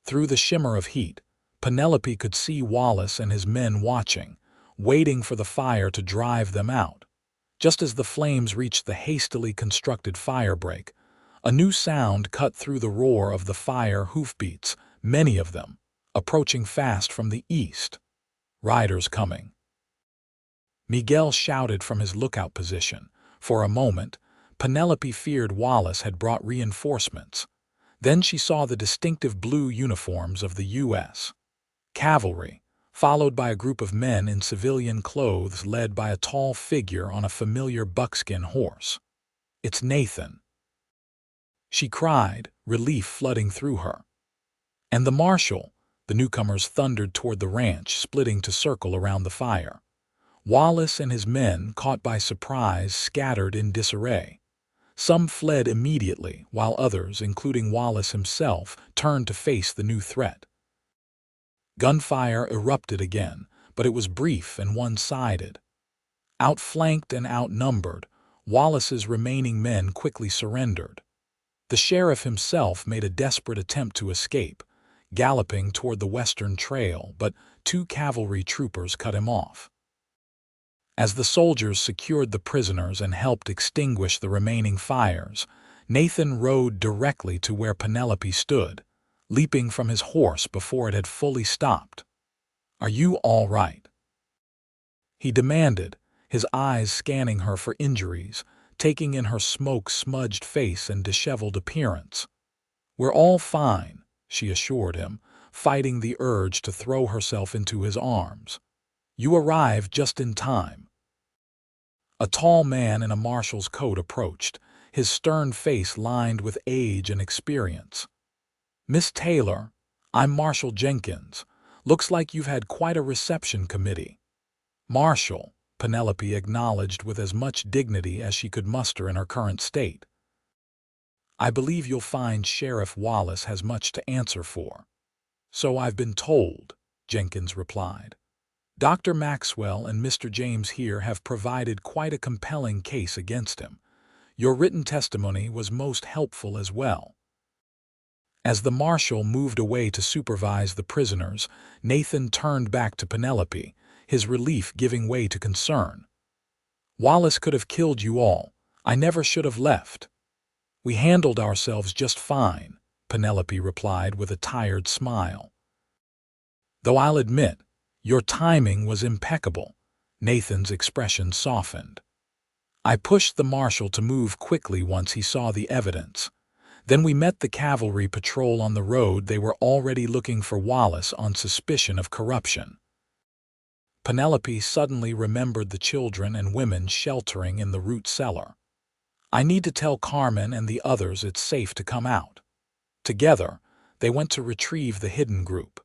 Through the shimmer of heat, Penelope could see Wallace and his men watching, waiting for the fire to drive them out. Just as the flames reached the hastily constructed fire break, a new sound cut through the roar of the fire hoofbeats, many of them, approaching fast from the east. "Riders coming." Miguel shouted from his lookout position. For a moment, Penelope feared Wallace had brought reinforcements. Then she saw the distinctive blue uniforms of the U.S. cavalry, followed by a group of men in civilian clothes led by a tall figure on a familiar buckskin horse. "It's Nathan," she cried, relief flooding through her. "And the marshal," the newcomers thundered toward the ranch, splitting to circle around the fire. Wallace and his men, caught by surprise, scattered in disarray. Some fled immediately, while others, including Wallace himself, turned to face the new threat. Gunfire erupted again, but it was brief and one-sided. Outflanked and outnumbered, Wallace's remaining men quickly surrendered. The sheriff himself made a desperate attempt to escape, galloping toward the western trail, but 2 cavalry troopers cut him off. As the soldiers secured the prisoners and helped extinguish the remaining fires, Nathan rode directly to where Penelope stood, leaping from his horse before it had fully stopped. "Are you all right?" he demanded, his eyes scanning her for injuries, taking in her smoke-smudged face and disheveled appearance. "We're all fine," she assured him, fighting the urge to throw herself into his arms. "You arrived just in time." A tall man in a marshal's coat approached, his stern face lined with age and experience. "Miss Taylor, I'm Marshal Jenkins. Looks like you've had quite a reception committee." "Marshal," Penelope acknowledged with as much dignity as she could muster in her current state. "I believe you'll find Sheriff Wallace has much to answer for." "So I've been told," Jenkins replied. "Dr. Maxwell and Mr. James here have provided quite a compelling case against him. Your written testimony was most helpful as well." As the marshal moved away to supervise the prisoners, Nathan turned back to Penelope, his relief giving way to concern. "Wallace could have killed you all. I never should have left." "We handled ourselves just fine," Penelope replied with a tired smile. "Though I'll admit, your timing was impeccable." Nathan's expression softened. "I pushed the marshal to move quickly once he saw the evidence. Then we met the cavalry patrol on the road. They were already looking for Wallace on suspicion of corruption." Penelope suddenly remembered the children and women sheltering in the root cellar. "I need to tell Carmen and the others it's safe to come out." Together, they went to retrieve the hidden group.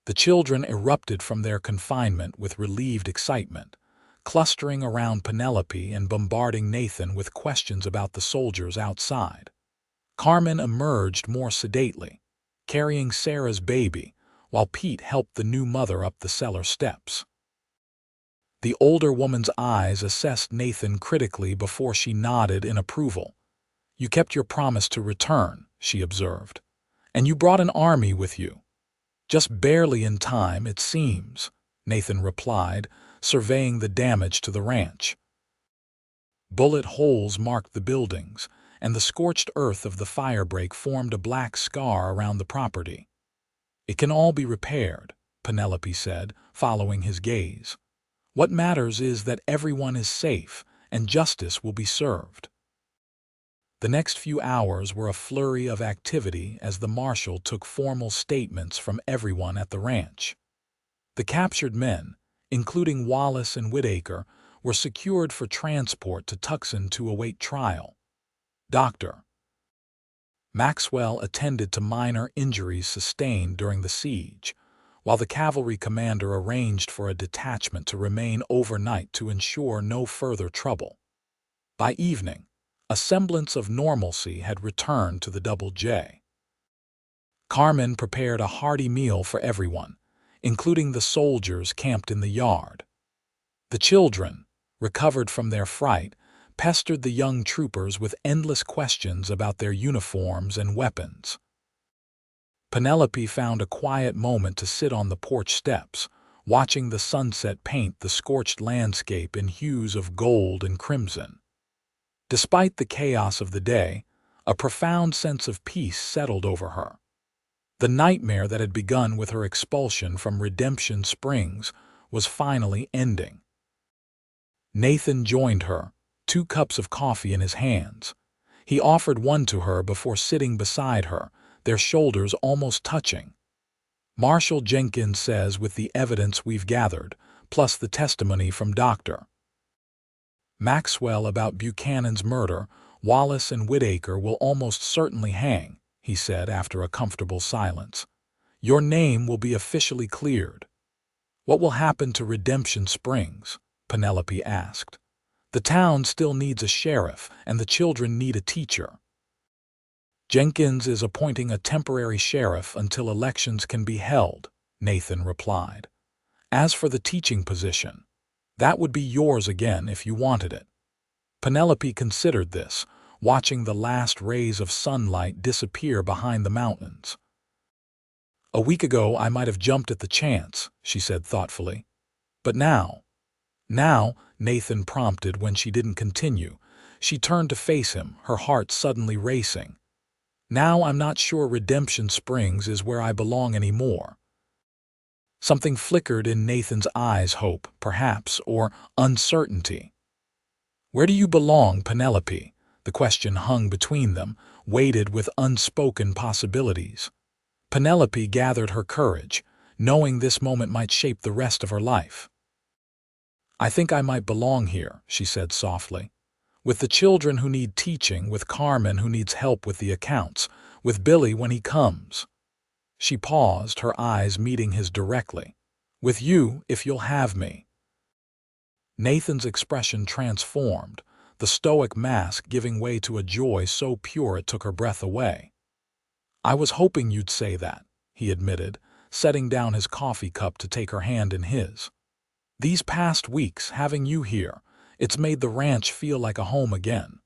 The children erupted from their confinement with relieved excitement, clustering around Penelope and bombarding Nathan with questions about the soldiers outside. Carmen emerged more sedately, carrying Sarah's baby, while Pete helped the new mother up the cellar steps. The older woman's eyes assessed Nathan critically before she nodded in approval. "You kept your promise to return," she observed. "And you brought an army with you." "Just barely in time, it seems," Nathan replied, surveying the damage to the ranch. Bullet holes marked the buildings, and the scorched earth of the firebreak formed a black scar around the property. "It can all be repaired," Penelope said, following his gaze. "What matters is that everyone is safe and justice will be served." The next few hours were a flurry of activity as the marshal took formal statements from everyone at the ranch. The captured men, including Wallace and Whitaker, were secured for transport to Tucson to await trial. Dr. Maxwell attended to minor injuries sustained during the siege, while the cavalry commander arranged for a detachment to remain overnight to ensure no further trouble. By evening, a semblance of normalcy had returned to the Double J. Carmen prepared a hearty meal for everyone, including the soldiers camped in the yard. The children, recovered from their fright, pestered the young troopers with endless questions about their uniforms and weapons. Penelope found a quiet moment to sit on the porch steps, watching the sunset paint the scorched landscape in hues of gold and crimson. Despite the chaos of the day, a profound sense of peace settled over her. The nightmare that had begun with her expulsion from Redemption Springs was finally ending. Nathan joined her, 2 cups of coffee in his hands. He offered one to her before sitting beside her, their shoulders almost touching. "Marshal Jenkins says with the evidence we've gathered, plus the testimony from Dr. Maxwell about Buchanan's murder, Wallace and Whitaker will almost certainly hang," he said after a comfortable silence. "Your name will be officially cleared." "What will happen to Redemption Springs?" Penelope asked. "The town still needs a sheriff, and the children need a teacher." "Jenkins is appointing a temporary sheriff until elections can be held," Nathan replied. "As for the teaching position, that would be yours again if you wanted it." Penelope considered this, watching the last rays of sunlight disappear behind the mountains. "A week ago I might have jumped at the chance," she said thoughtfully. "But now—" "Now," Nathan prompted when she didn't continue. She turned to face him, her heart suddenly racing. "Now I'm not sure Redemption Springs is where I belong anymore." Something flickered in Nathan's eyes, hope, perhaps, or uncertainty. "Where do you belong, Penelope?" The question hung between them, weighted with unspoken possibilities. Penelope gathered her courage, knowing this moment might shape the rest of her life. "I think I might belong here," she said softly. "With the children who need teaching, with Carmen who needs help with the accounts, with Billy when he comes." She paused, her eyes meeting his directly. "With you, if you'll have me." Nathan's expression transformed, the stoic mask giving way to a joy so pure it took her breath away. "I was hoping you'd say that," he admitted, setting down his coffee cup to take her hand in his. "These past weeks, having you here, it's made the ranch feel like a home again."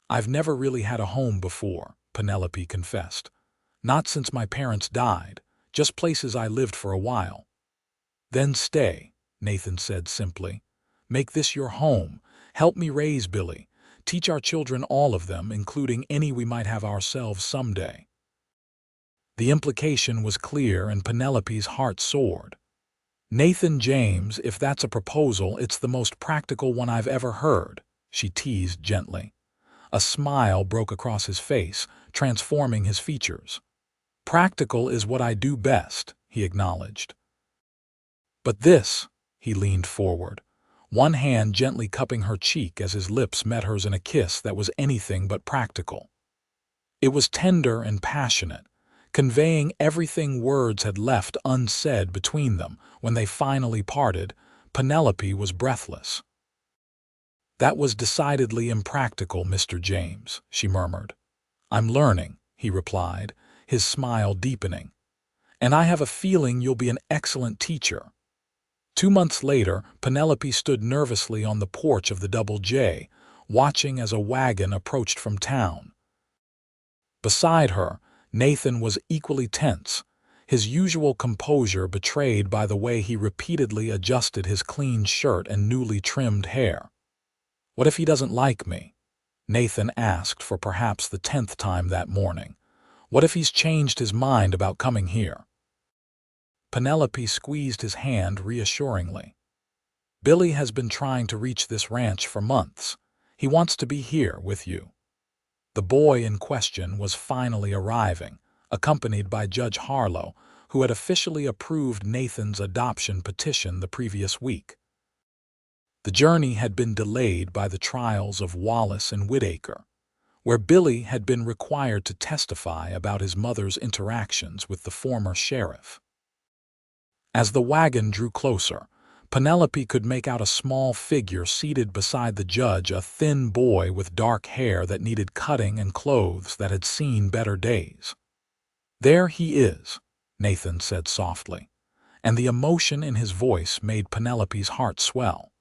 "I've never really had a home before," Penelope confessed. "Not since my parents died, just places I lived for a while." "Then stay," Nathan said simply. "Make this your home. Help me raise Billy. Teach our children, all of them, including any we might have ourselves someday." The implication was clear and Penelope's heart soared. "Nathan James, if that's a proposal, it's the most practical one I've ever heard," she teased gently. A smile broke across his face, transforming his features. "Practical is what I do best," he acknowledged. "But this," he leaned forward, one hand gently cupping her cheek as his lips met hers in a kiss that was anything but practical. It was tender and passionate, conveying everything words had left unsaid between them. When they finally parted, Penelope was breathless. "That was decidedly impractical, Mr. James," she murmured. "I'm learning," he replied, his smile deepening. "And I have a feeling you'll be an excellent teacher." 2 months later, Penelope stood nervously on the porch of the Double J, watching as a wagon approached from town. Beside her, Nathan was equally tense, his usual composure betrayed by the way he repeatedly adjusted his clean shirt and newly trimmed hair. "What if he doesn't like me?" Nathan asked for perhaps the 10th time that morning. "What if he's changed his mind about coming here?" Penelope squeezed his hand reassuringly. "Billy has been trying to reach this ranch for months. He wants to be here with you." The boy in question was finally arriving, accompanied by Judge Harlow, who had officially approved Nathan's adoption petition the previous week. The journey had been delayed by the trials of Wallace and Whitaker, where Billy had been required to testify about his mother's interactions with the former sheriff. As the wagon drew closer, Penelope could make out a small figure seated beside the judge, a thin boy with dark hair that needed cutting and clothes that had seen better days. "There he is," Nathan said softly, and the emotion in his voice made Penelope's heart swell.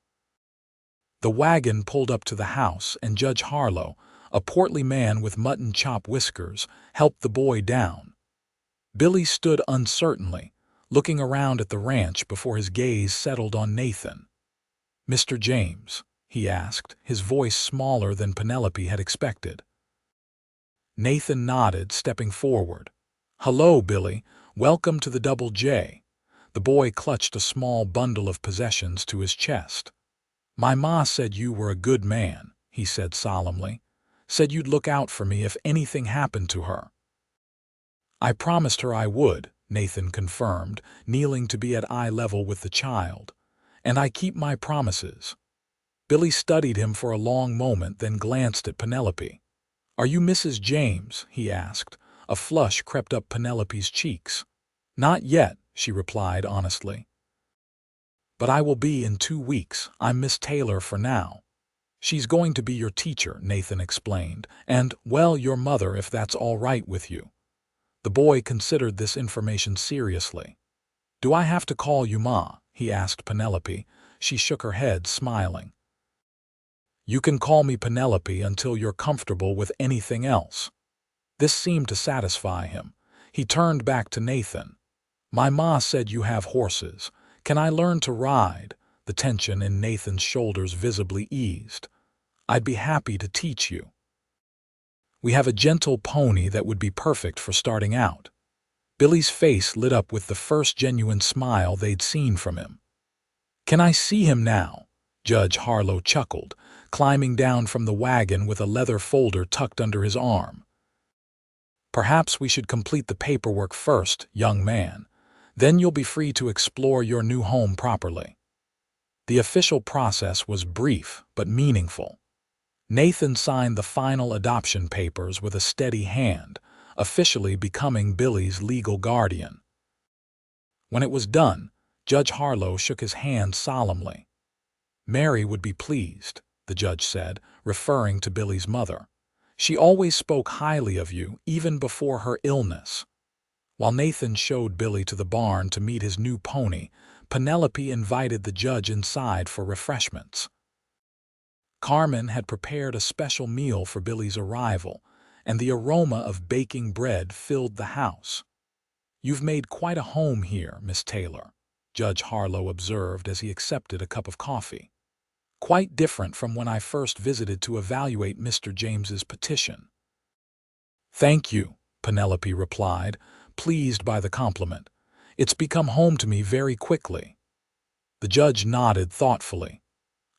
The wagon pulled up to the house, and Judge Harlow, a portly man with mutton chop whiskers, helped the boy down. Billy stood uncertainly, looking around at the ranch before his gaze settled on Nathan. "Mr. James?" he asked, his voice smaller than Penelope had expected. Nathan nodded, stepping forward. "Hello, Billy. Welcome to the Double J." The boy clutched a small bundle of possessions to his chest. "My ma said you were a good man," he said solemnly. "Said you'd look out for me if anything happened to her." "I promised her I would," Nathan confirmed, kneeling to be at eye level with the child. "And I keep my promises." Billy studied him for a long moment, then glanced at Penelope. "Are you Mrs. James?" he asked. A flush crept up Penelope's cheeks. "Not yet," she replied honestly. "But I will be in 2 weeks. I'm Miss Taylor for now." "She's going to be your teacher," Nathan explained, "and, well, your mother if that's all right with you." The boy considered this information seriously. "Do I have to call you Ma?" he asked Penelope. She shook her head, smiling. "You can call me Penelope until you're comfortable with anything else." This seemed to satisfy him. He turned back to Nathan. "My ma said you have horses. Can I learn to ride?" The tension in Nathan's shoulders visibly eased. "I'd be happy to teach you. We have a gentle pony that would be perfect for starting out." Billy's face lit up with the first genuine smile they'd seen from him. "Can I see him now?" Judge Harlow chuckled, climbing down from the wagon with a leather folder tucked under his arm. "Perhaps we should complete the paperwork first, young man. Then you'll be free to explore your new home properly." The official process was brief but meaningful. Nathan signed the final adoption papers with a steady hand, officially becoming Billy's legal guardian. When it was done, Judge Harlow shook his hand solemnly. "Mary would be pleased," the judge said, referring to Billy's mother. "She always spoke highly of you, even before her illness." While Nathan showed Billy to the barn to meet his new pony, Penelope invited the judge inside for refreshments. Carmen had prepared a special meal for Billy's arrival, and the aroma of baking bread filled the house. "You've made quite a home here, Miss Taylor," Judge Harlow observed as he accepted a cup of coffee. "Quite different from when I first visited to evaluate Mr. James's petition." "Thank you," Penelope replied, pleased by the compliment. "It's become home to me very quickly." The judge nodded thoughtfully.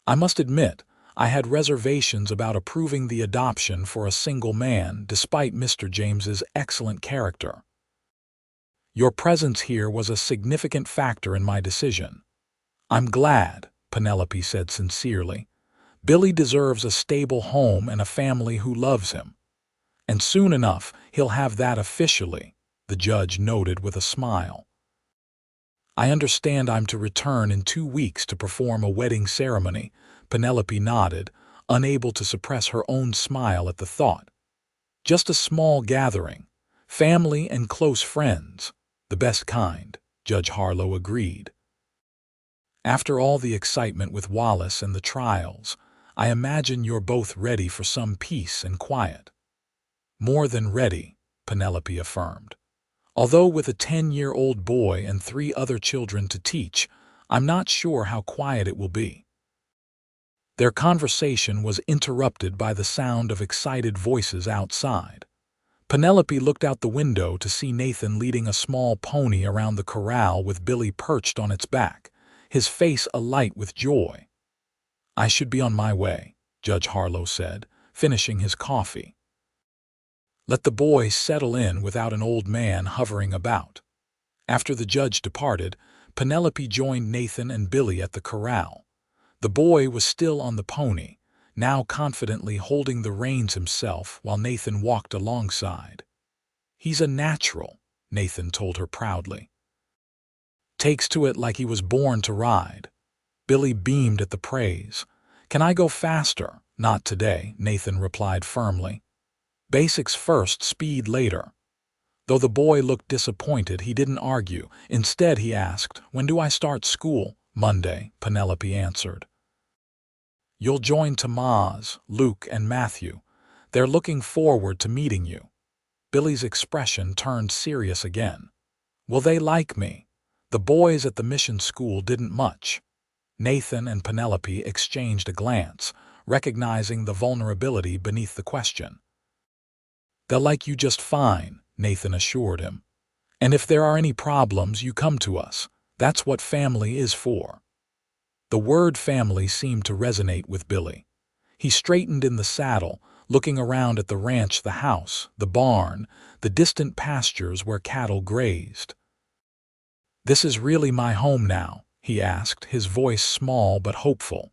"I must admit, I had reservations about approving the adoption for a single man, despite Mr. James's excellent character. Your presence here was a significant factor in my decision." "I'm glad," Penelope said sincerely. "Billy deserves a stable home and a family who loves him. And soon enough, he'll have that officially," the judge noted with a smile. "I understand I'm to return in 2 weeks to perform a wedding ceremony." Penelope nodded, unable to suppress her own smile at the thought. "Just a small gathering. Family and close friends. The best kind," Judge Harlow agreed. After all the excitement with Wallace and the trials, I imagine you're both ready for some peace and quiet." "More than ready," Penelope affirmed. "Although with a 10-year-old boy and 3 other children to teach, I'm not sure how quiet it will be." Their conversation was interrupted by the sound of excited voices outside. Penelope looked out the window to see Nathan leading a small pony around the corral with Billy perched on its back, his face alight with joy. "I should be on my way," Judge Harlow said, finishing his coffee. "Let the boy settle in without an old man hovering about." After the judge departed, Penelope joined Nathan and Billy at the corral. The boy was still on the pony, now confidently holding the reins himself while Nathan walked alongside. "He's a natural," Nathan told her proudly. "Takes to it like he was born to ride." Billy beamed at the praise. "Can I go faster?" "Not today," Nathan replied firmly. "Basics first, speed later." Though the boy looked disappointed, he didn't argue. Instead, he asked, "When do I start school?" "Monday," Penelope answered. "You'll join Tomas, Luke, and Matthew. They're looking forward to meeting you." Billy's expression turned serious again. "Will they like me?" The boys at the mission school didn't much. Nathan and Penelope exchanged a glance, recognizing the vulnerability beneath the question. "They'll like you just fine," Nathan assured him. "And if there are any problems, you come to us. That's what family is for." The word family seemed to resonate with Billy. He straightened in the saddle, looking around at the ranch, the house, the barn, the distant pastures where cattle grazed. "This is really my home now?" he asked, his voice small but hopeful.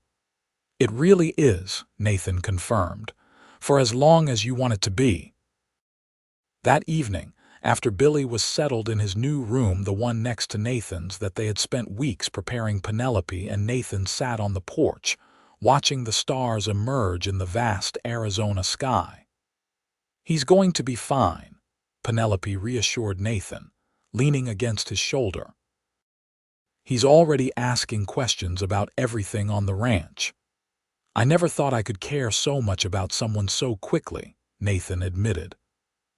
"It really is," Nathan confirmed, "for as long as you want it to be." That evening, after Billy was settled in his new room, the one next to Nathan's that they had spent weeks preparing, Penelope and Nathan sat on the porch, watching the stars emerge in the vast Arizona sky. "He's going to be fine," Penelope reassured Nathan, leaning against his shoulder. "He's already asking questions about everything on the ranch." "I never thought I could care so much about someone so quickly," Nathan admitted.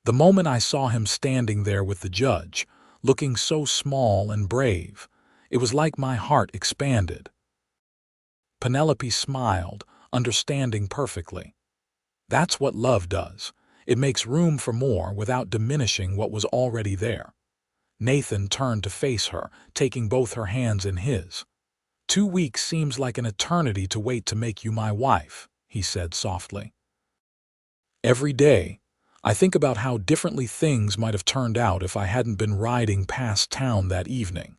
"The moment I saw him standing there with the judge, looking so small and brave, it was like my heart expanded." Penelope smiled, understanding perfectly. That's what love does. It makes room for more without diminishing what was already there. Nathan turned to face her, taking both her hands in his. "2 weeks seems like an eternity to wait to make you my wife," he said softly. "Every day, I think about how differently things might have turned out if I hadn't been riding past town that evening."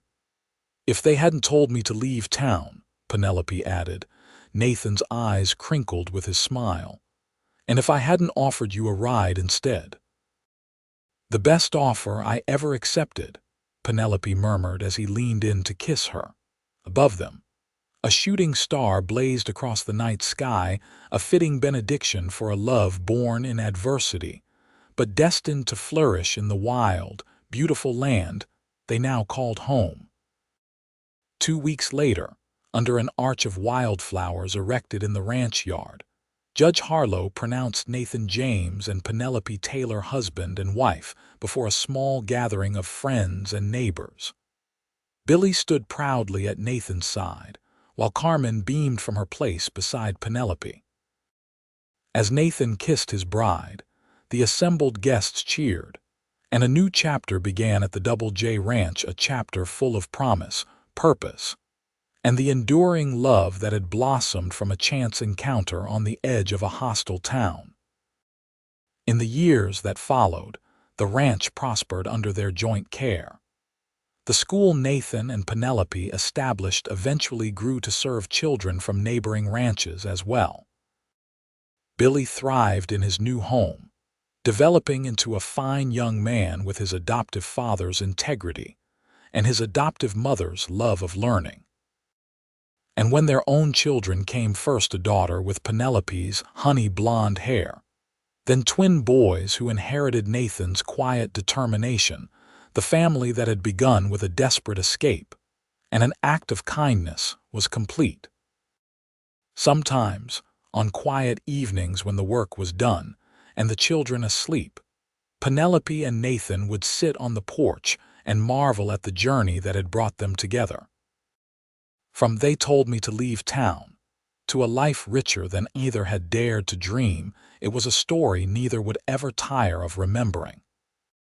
"If they hadn't told me to leave town," Penelope added. Nathan's eyes crinkled with his smile. "And if I hadn't offered you a ride instead." "The best offer I ever accepted," Penelope murmured as he leaned in to kiss her. Above them, a shooting star blazed across the night sky, a fitting benediction for a love born in adversity, but destined to flourish in the wild, beautiful land they now called home. 2 weeks later, under an arch of wildflowers erected in the ranch yard, Judge Harlow pronounced Nathan James and Penelope Taylor husband and wife before a small gathering of friends and neighbors. Billy stood proudly at Nathan's side, while Carmen beamed from her place beside Penelope. As Nathan kissed his bride, the assembled guests cheered, and a new chapter began at the Double J Ranch, a chapter full of promise, purpose, and the enduring love that had blossomed from a chance encounter on the edge of a hostile town. In the years that followed, the ranch prospered under their joint care. The school Nathan and Penelope established eventually grew to serve children from neighboring ranches as well. Billy thrived in his new home, developing into a fine young man with his adoptive father's integrity and his adoptive mother's love of learning. And when their own children came, first a daughter with Penelope's honey blonde hair, then twin boys who inherited Nathan's quiet determination, the family that had begun with a desperate escape and an act of kindness was complete. Sometimes, on quiet evenings when the work was done and the children asleep, Penelope and Nathan would sit on the porch and marvel at the journey that had brought them together. From "they told me to leave town" to a life richer than either had dared to dream, it was a story neither would ever tire of remembering.